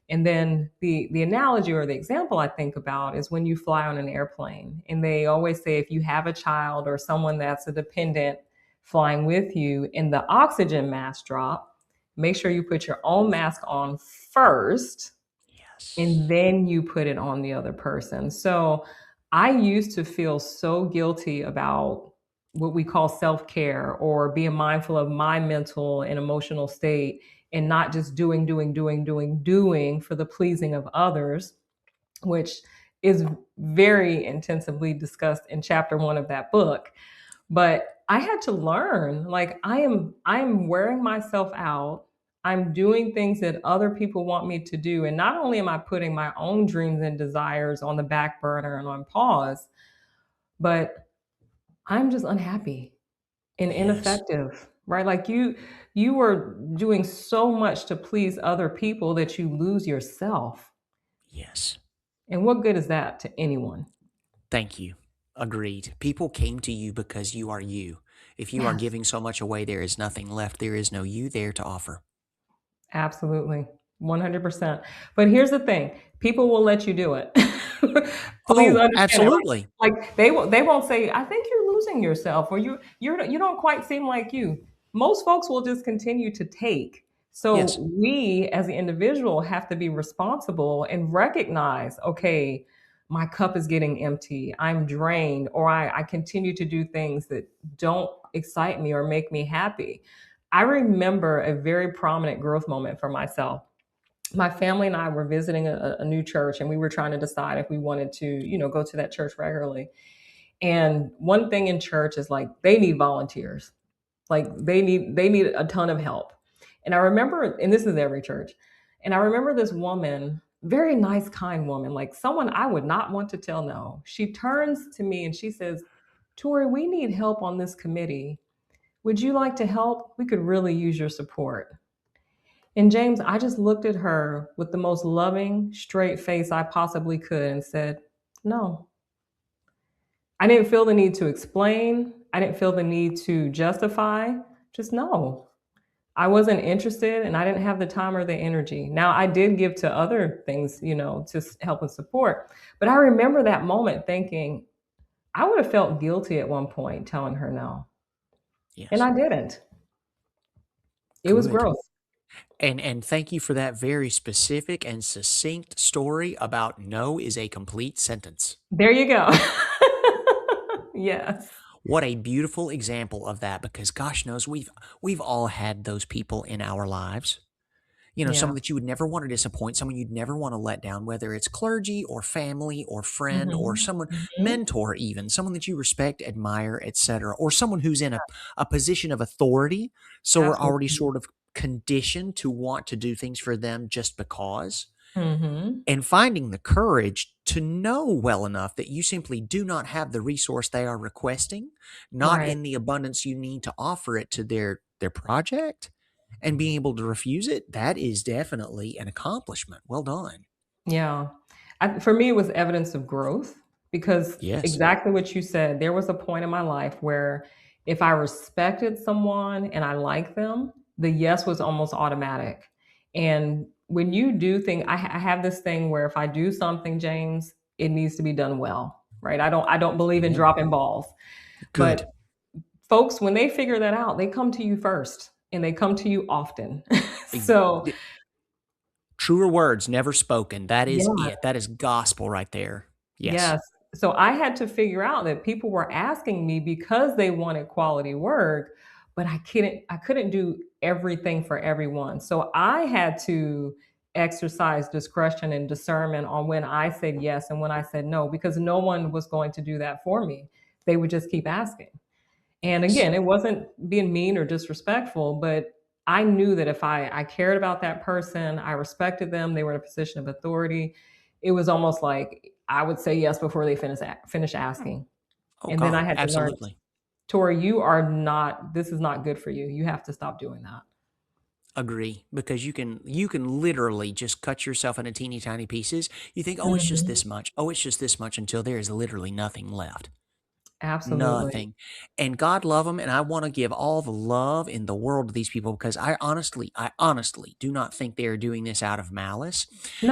And then the analogy or the example I think about is when you fly on an airplane. And they always say if you have a child or someone that's a dependent flying with you and the oxygen mask drop, make sure you put your own mask on first and Yes. then you put it on the other person. So I used to feel so guilty about what we call self care or being mindful of my mental and emotional state and not just doing, doing, doing, doing, doing for the pleasing of others, which is very intensively discussed in chapter 1 of that book. But I had to learn, like, I am wearing myself out. I'm doing things that other people want me to do. And not only am I putting my own dreams and desires on the back burner and on pause, but I'm just unhappy and Yes. ineffective, right? Like you were doing so much to please other people that you lose yourself. Yes. And what good is that to anyone? Thank you. Agreed. People came to you because you are you. If you are Yes. giving so much away, there is nothing left. There is no you there to offer. Absolutely. 100%. But here's the thing, people will let you do it. Please Oh, understand that, right? absolutely. Like, they won't say, "I think you're losing yourself," or You don't quite seem like you." Most folks will just continue to take. Yes. So, we as the individual have to be responsible and recognize, "Okay, my cup is getting empty. I'm drained," or I continue to do things that don't excite me or make me happy. I remember a very prominent growth moment for myself. My family and I were visiting a new church, and we were trying to decide if we wanted to, go to that church regularly. And one thing in church is like they need volunteers. Like they need a ton of help. And I remember, and this is every church, and I remember this woman, very nice, kind woman, like someone I would not want to tell no. She turns to me and she says, "Tori, we need help on this committee. Would you like to help? We could really use your support." And James, I just looked at her with the most loving, straight face I possibly could and said, "No." I didn't feel the need to explain. I didn't feel the need to justify. Just no. I wasn't interested and I didn't have the time or the energy. Now, I did give to other things, to help and support. But I remember that moment thinking, I would have felt guilty at one point telling her no. And Yes. I didn't. It was Good. growth. And thank you for that very specific and succinct story about no is a complete sentence. There you go. Yes. What a beautiful example of that because gosh knows we've all had those people in our lives. You know, Yeah. someone that you would never want to disappoint, someone you'd never want to let down, whether it's clergy or family or friend or Mhm. someone Mhm. mentor even, someone that you respect, admire, etc., or someone who's in a position of authority. So we're already Absolutely. sort of conditioned to want to do things for them just because. Mhm. And finding the courage to know well enough that you simply do not have the resource they are requesting, not Right. in the abundance you need to offer it to their project, and being able to refuse it, that is definitely an accomplishment. Well done. Yeah. For me, it was evidence of growth because Yes. exactly what you said, there was a point in my life where if I respected someone and I liked them, the yes was almost automatic. And when you do things, I have this thing where if I do something, James, it needs to be done well, right? I don't believe in Amen. dropping balls. But Good. folks, when they figure that out, they come to you first and they come to you often. E- So Truer words never spoken. That is yeah. it. That is gospel right there. Yes. Yes. So I had to figure out that people were asking me because they wanted quality work, but I couldn't do everything for everyone. So I had to exercise discretion and discernment on when I said yes and when I said no because no one was going to do that for me. They would just keep asking. And Yes. again, it wasn't being mean or disrespectful, but I knew that if I cared about that person, I respected them, they were in a position of authority. It was almost like I would say yes before they finish asking. Oh And then I God, had to learn, absolutely. Tori, you are not, this is not good for you. You have to stop doing that. Agree, because you can literally just cut yourself into teeny tiny pieces. You think, "Oh, it's just Mhm. this much. Oh, it's just this much," until there is literally nothing left. Absolutely. Nothing. And God love them, and I wanna give all the love in the world to these people because I honestly do not think they are doing this out of malice.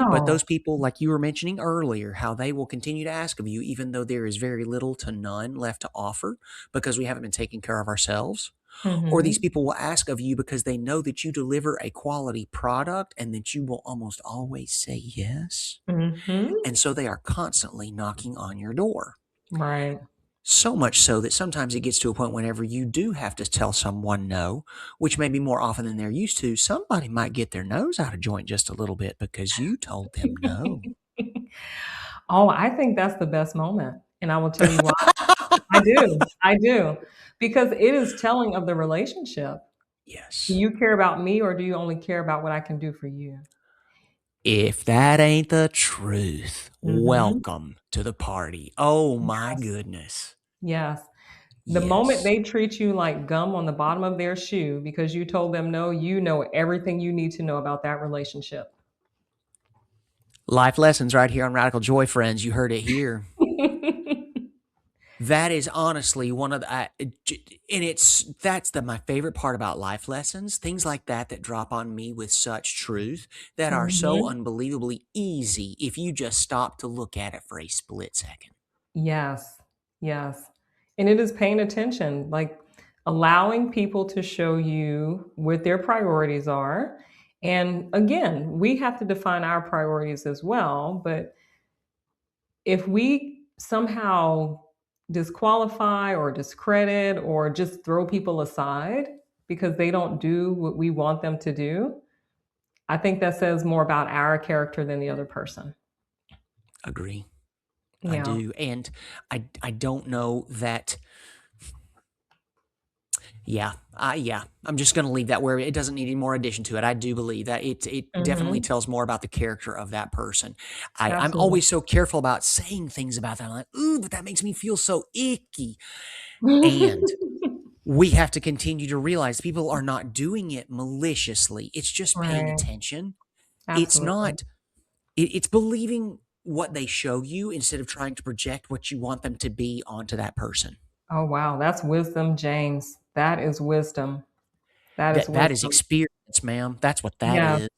But those No. people, like you were mentioning earlier, how they will continue to ask of you even though there is very little to none left to offer because we haven't been taking care of ourselves. Or these Mhm. people will ask of you because they know that you deliver a quality product and that you will almost always say yes. Mhm. And so they are constantly knocking on your door. Right. So much so that sometimes it gets to a point whenever you do have to tell someone no, which may be more often than they're used to, somebody might get their nose out of joint just a little bit because you told them no. Oh, I think that's the best moment, and I will tell you why. I do, I do, because it is telling of the relationship. Do Yes. you care about me or do you only care about what I can do for you? If that ain't the truth, Mhm. welcome to the party. Oh my Yes, goodness. yes. The moment Yes. they treat you like gum on the bottom of their shoe because you told them no, you know everything you need to know about that relationship. Life lessons right here on Radical Joy, friends. You heard it here. That is honestly one of the, and that's my favorite part about life lessons, things like that that drop on me with such truth that are so Mhm. unbelievably easy if you just stop to look at it for a split second. Yes, yes. And it is paying attention, like allowing people to show you what their priorities are. And again, we have to define our priorities as well. But if we somehow disqualify or discredit or just throw people aside because they don't do what we want them to do, I think that says more about our character than the other person. Agree. I Yeah. do. And I don't know that. Yeah, I'm just gonna leave that where it doesn't need any more addition to it. I do believe that it definitely Mhm. tells more about the character of that person. I'm Absolutely. always so careful about saying things about that. I'm like, ooh, but that makes me feel so icky. And we have to continue to realize people are not doing it maliciously. It's just paying Right. attention. It's Absolutely. not, it's believing what they show you instead of trying to project what you want them to be onto that person. Oh, wow, that's wisdom, James. That is wisdom. That is That is wisdom. experience, ma'am. That's what that Yeah, is.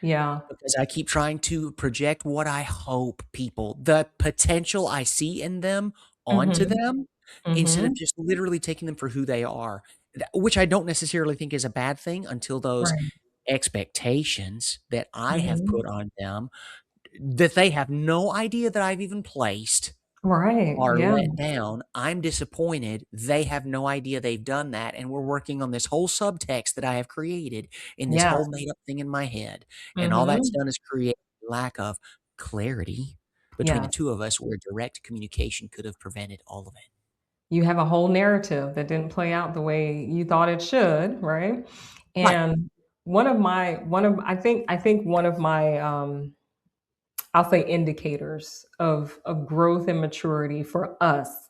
yeah. Because I keep trying to project what I hope people, the potential I see in them onto Mhm, them instead of mhm. just literally taking them for who they are, which I don't necessarily think is a bad thing until those Right. expectations that I have Mhm. put on them that they have no idea that I've even placed Right. are Yeah. let down. I'm disappointed. They have no idea they've done that, and we're working on this whole subtext that I have created in this Yes. whole made up thing in my head, and all that's Mhm. done is create a lack of clarity between the Yes. 2 of us where direct communication could have prevented all of it. You have a whole narrative that didn't play out the way you thought it should, right? Right. And one of I think one of my, I'll say indicators of growth and maturity for us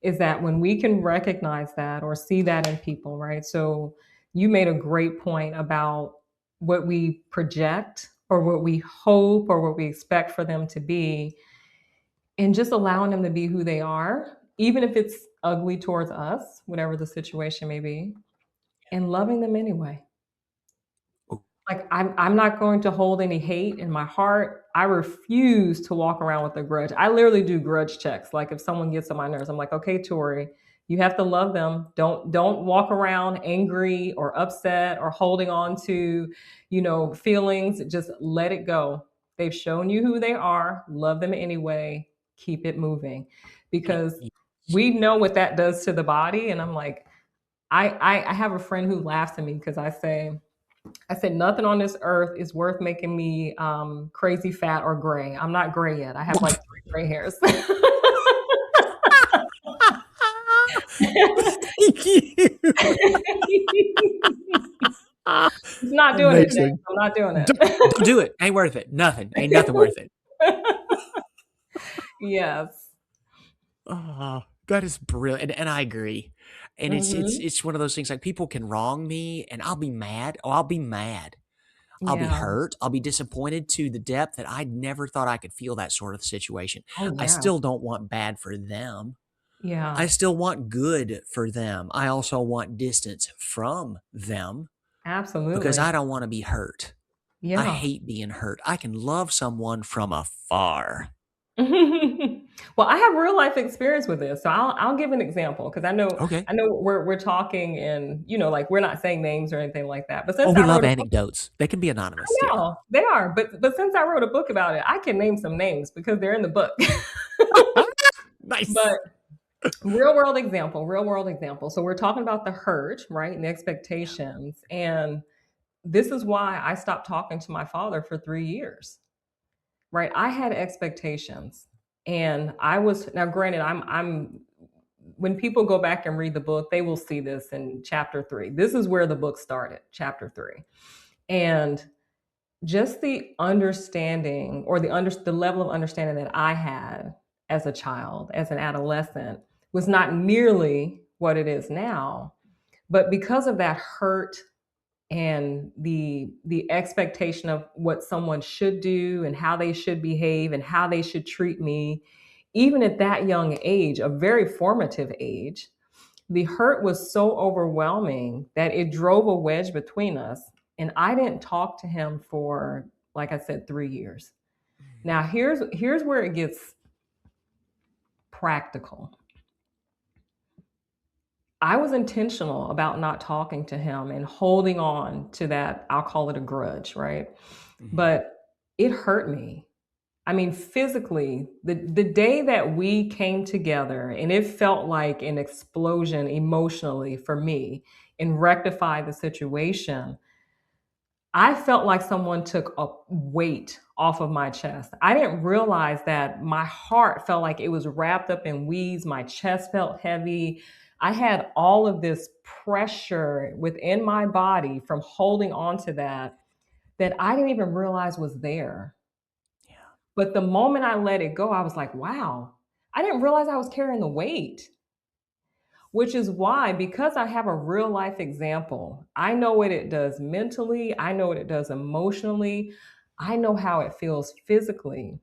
is that when we can recognize that or see that in people, right? So you made a great point about what we project or what we hope or what we expect for them to be, and just allowing them to be who they are, even if it's ugly towards us, whatever the situation may be, and loving them anyway. Ooh, Like, I'm not going to hold any hate in my heart. I refuse to walk around with a grudge. I literally do grudge checks. Like, if someone gets on my nerves, I'm like, "Okay, Tori, you have to love them. Don't walk around angry or upset or holding on to, feelings. Just let it go. They've shown you who they are. Love them anyway. Keep it moving." Because yes. we know what that does to the body, and I'm like, I have a friend who laughs at me because I said, nothing on this earth is worth making me crazy fat or gray. I'm not gray yet. I have like three gray hairs. Thank you. It's not doing it, James. Amazing. I'm not doing Don't do it. Ain't worth it. Nothing. Ain't nothing worth it. it. Yes. Oh, that is brilliant, and I agree. And Hmm. it's one of those things, like, people can wrong me, and I'll be mad. Oh, I'll be mad. I'll be Yeah. hurt. I'll be disappointed to the depth that I never thought I could feel that sort of situation. Oh, I yeah. still don't want bad for them. I Yeah. still want good for them. I also want distance from them because I Absolutely. don't wanna be hurt. I Yeah. hate being hurt. I can love someone from afar. Well, I have real life experience with this, so I'll give an example because Okay. I know we're talking and like we're not saying names or anything like that. But Oh, since we I love wrote a book. anecdotes. They can be anonymous, yeah. No, they are, but since I wrote a book about it, I can name some names because they're in the book. Nice. But real world example. So we're talking about the hurt, right? And the Yeah. expectations. And this is why I stopped talking to my father for 3 years. Right? I had expectations. And I was now granted I'm when people go back and read the book, they will see this in chapter 3. This is where the book started, chapter 3. And just the understanding or the level of understanding that I had as a child, as an adolescent, was not nearly what it is now. But because of that hurt and the expectation of what someone should do and how they should behave and how they should treat me, even at that young age, a very formative age, the hurt was so overwhelming that it drove a wedge between us. And I didn't talk to him for, like I said, 3 years. Mm, Now here's where it gets practical. I was intentional about not talking to him and holding on to that, I'll call it a grudge, right? mhm. But it hurt me. I mean, physically, the day that we came together and it felt like an explosion emotionally for me and rectified the situation, I felt like someone took a weight off of my chest. I didn't realize that my heart felt like it was wrapped up in weeds. My chest felt heavy. I had all of this pressure within my body from holding on to that I didn't even realize was there. Yeah. But the moment I let it go, I was like, wow, I didn't realize I was carrying the weight, which is why, because I have a real life example, I know what it does mentally, I know what it does emotionally, I know how it feels physically.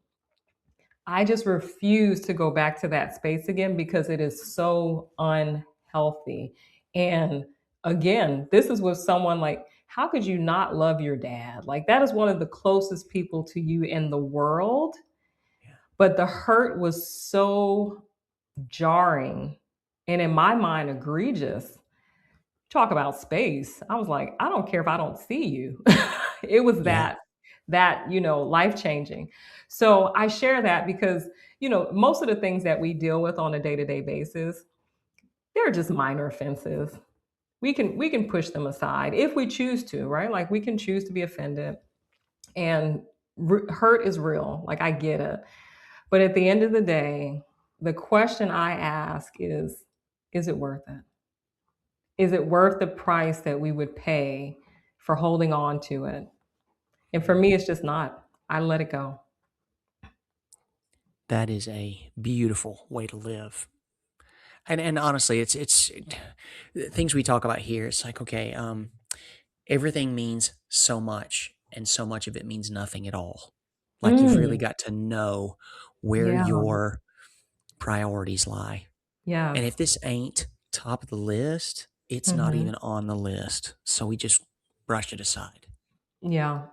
I just refuse to go back to that space again because it is so unhealthy. And again, this is with someone like, how could you not love your dad? Like, that is one of the closest people to you in the world. Yeah. But the hurt was so jarring and, in my mind, egregious talk about space. I was like, I don't care if I don't see you. It was Yeah. life changing. So I share that because, most of the things that we deal with on a day-to-day basis, they're just minor offenses. We can push them aside if we choose to, right? Like we can choose to be offended, and hurt is real. Like I get it. But at the end of the day, the question I ask is it worth it? Is it worth the price that we would pay for holding on to it? And for me, it's just not. I let it go. That is a beautiful way to live. And honestly, it's things we talk about here. It's like, okay, everything means so much, and so much of it means nothing at all. Like you've really Mm, got to know where yeah. your priorities lie. Yes. And if this ain't top of the list, it's not Hmm. even on the list. So we just brush it aside. Yeah.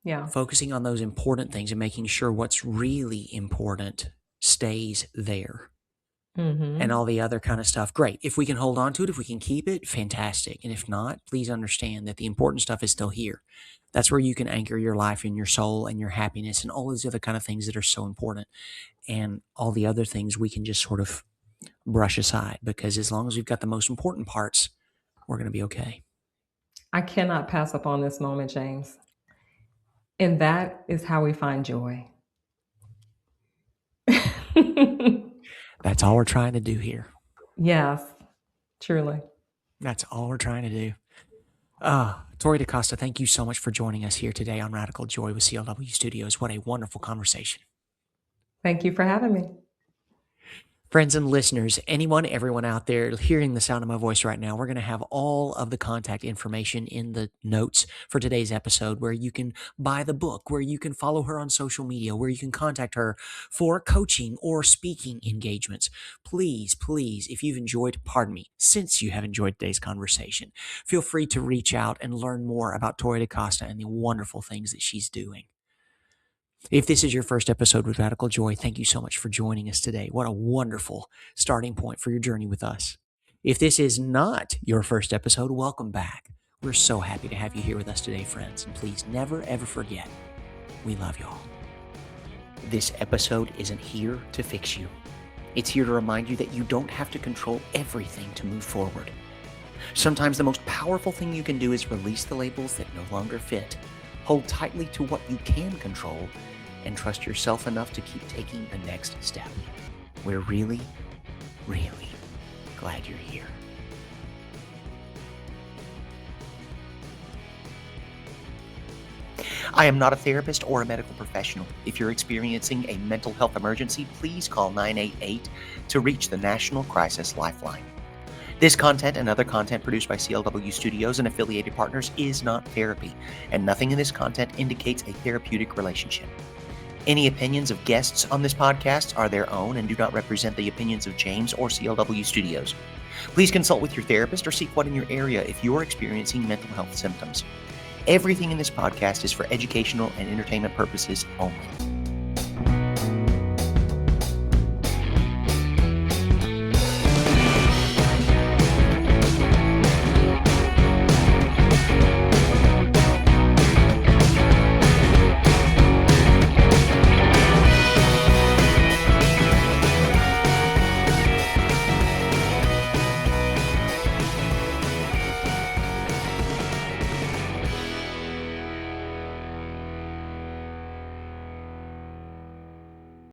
Yeah. Focusing on those important things and making sure what's really important stays there. And Hmm. all the other kind of stuff, great. If we can hold on to it, if we can keep it, fantastic. And if not, please understand that the important stuff is still here. That's where you can anchor your life and your soul and your happiness and all these other kind of things that are so important. And all the other things we can just sort of brush aside, because as long as we've got the most important parts, we're going to be okay. I cannot pass up on this moment, James. And that is how we find joy. That's all we're trying to do here. Yes, truly. That's all we're trying to do. Tori De Costa, thank you so much for joining us here today on Radical Joy with CLW Studios. What a wonderful conversation. Thank you for having me. Friends and listeners, everyone out there hearing the sound of my voice right now, we're going to have all of the contact information in the notes for today's episode, where you can buy the book, where you can follow her on social media, where you can contact her for coaching or speaking engagements. Please, please, if you've enjoyed, since you have enjoyed today's conversation, feel free to reach out and learn more about Tori De Costa and the wonderful things that she's doing. If this is your first episode with Radical Joy, thank you so much for joining us today. What a wonderful starting point for your journey with us. If this is not your first episode, welcome back. We're so happy to have you here with us today, friends. And please never, ever forget, we love y'all. This episode isn't here to fix you. It's here to remind you that you don't have to control everything to move forward. Sometimes the most powerful thing you can do is release the labels that no longer fit. Hold tightly to what you can control, and trust yourself enough to keep taking the next step. We're really, really glad you're here. I am not a therapist or a medical professional. If you're experiencing a mental health emergency, please call 988 to reach the National Crisis Lifeline. This content and other content produced by CLW Studios and affiliated partners is not therapy, and nothing in this content indicates a therapeutic relationship. Any opinions of guests on this podcast are their own and do not represent the opinions of James or CLW Studios. Please consult with your therapist or seek one in your area if you are experiencing mental health symptoms. Everything in this podcast is for educational and entertainment purposes only.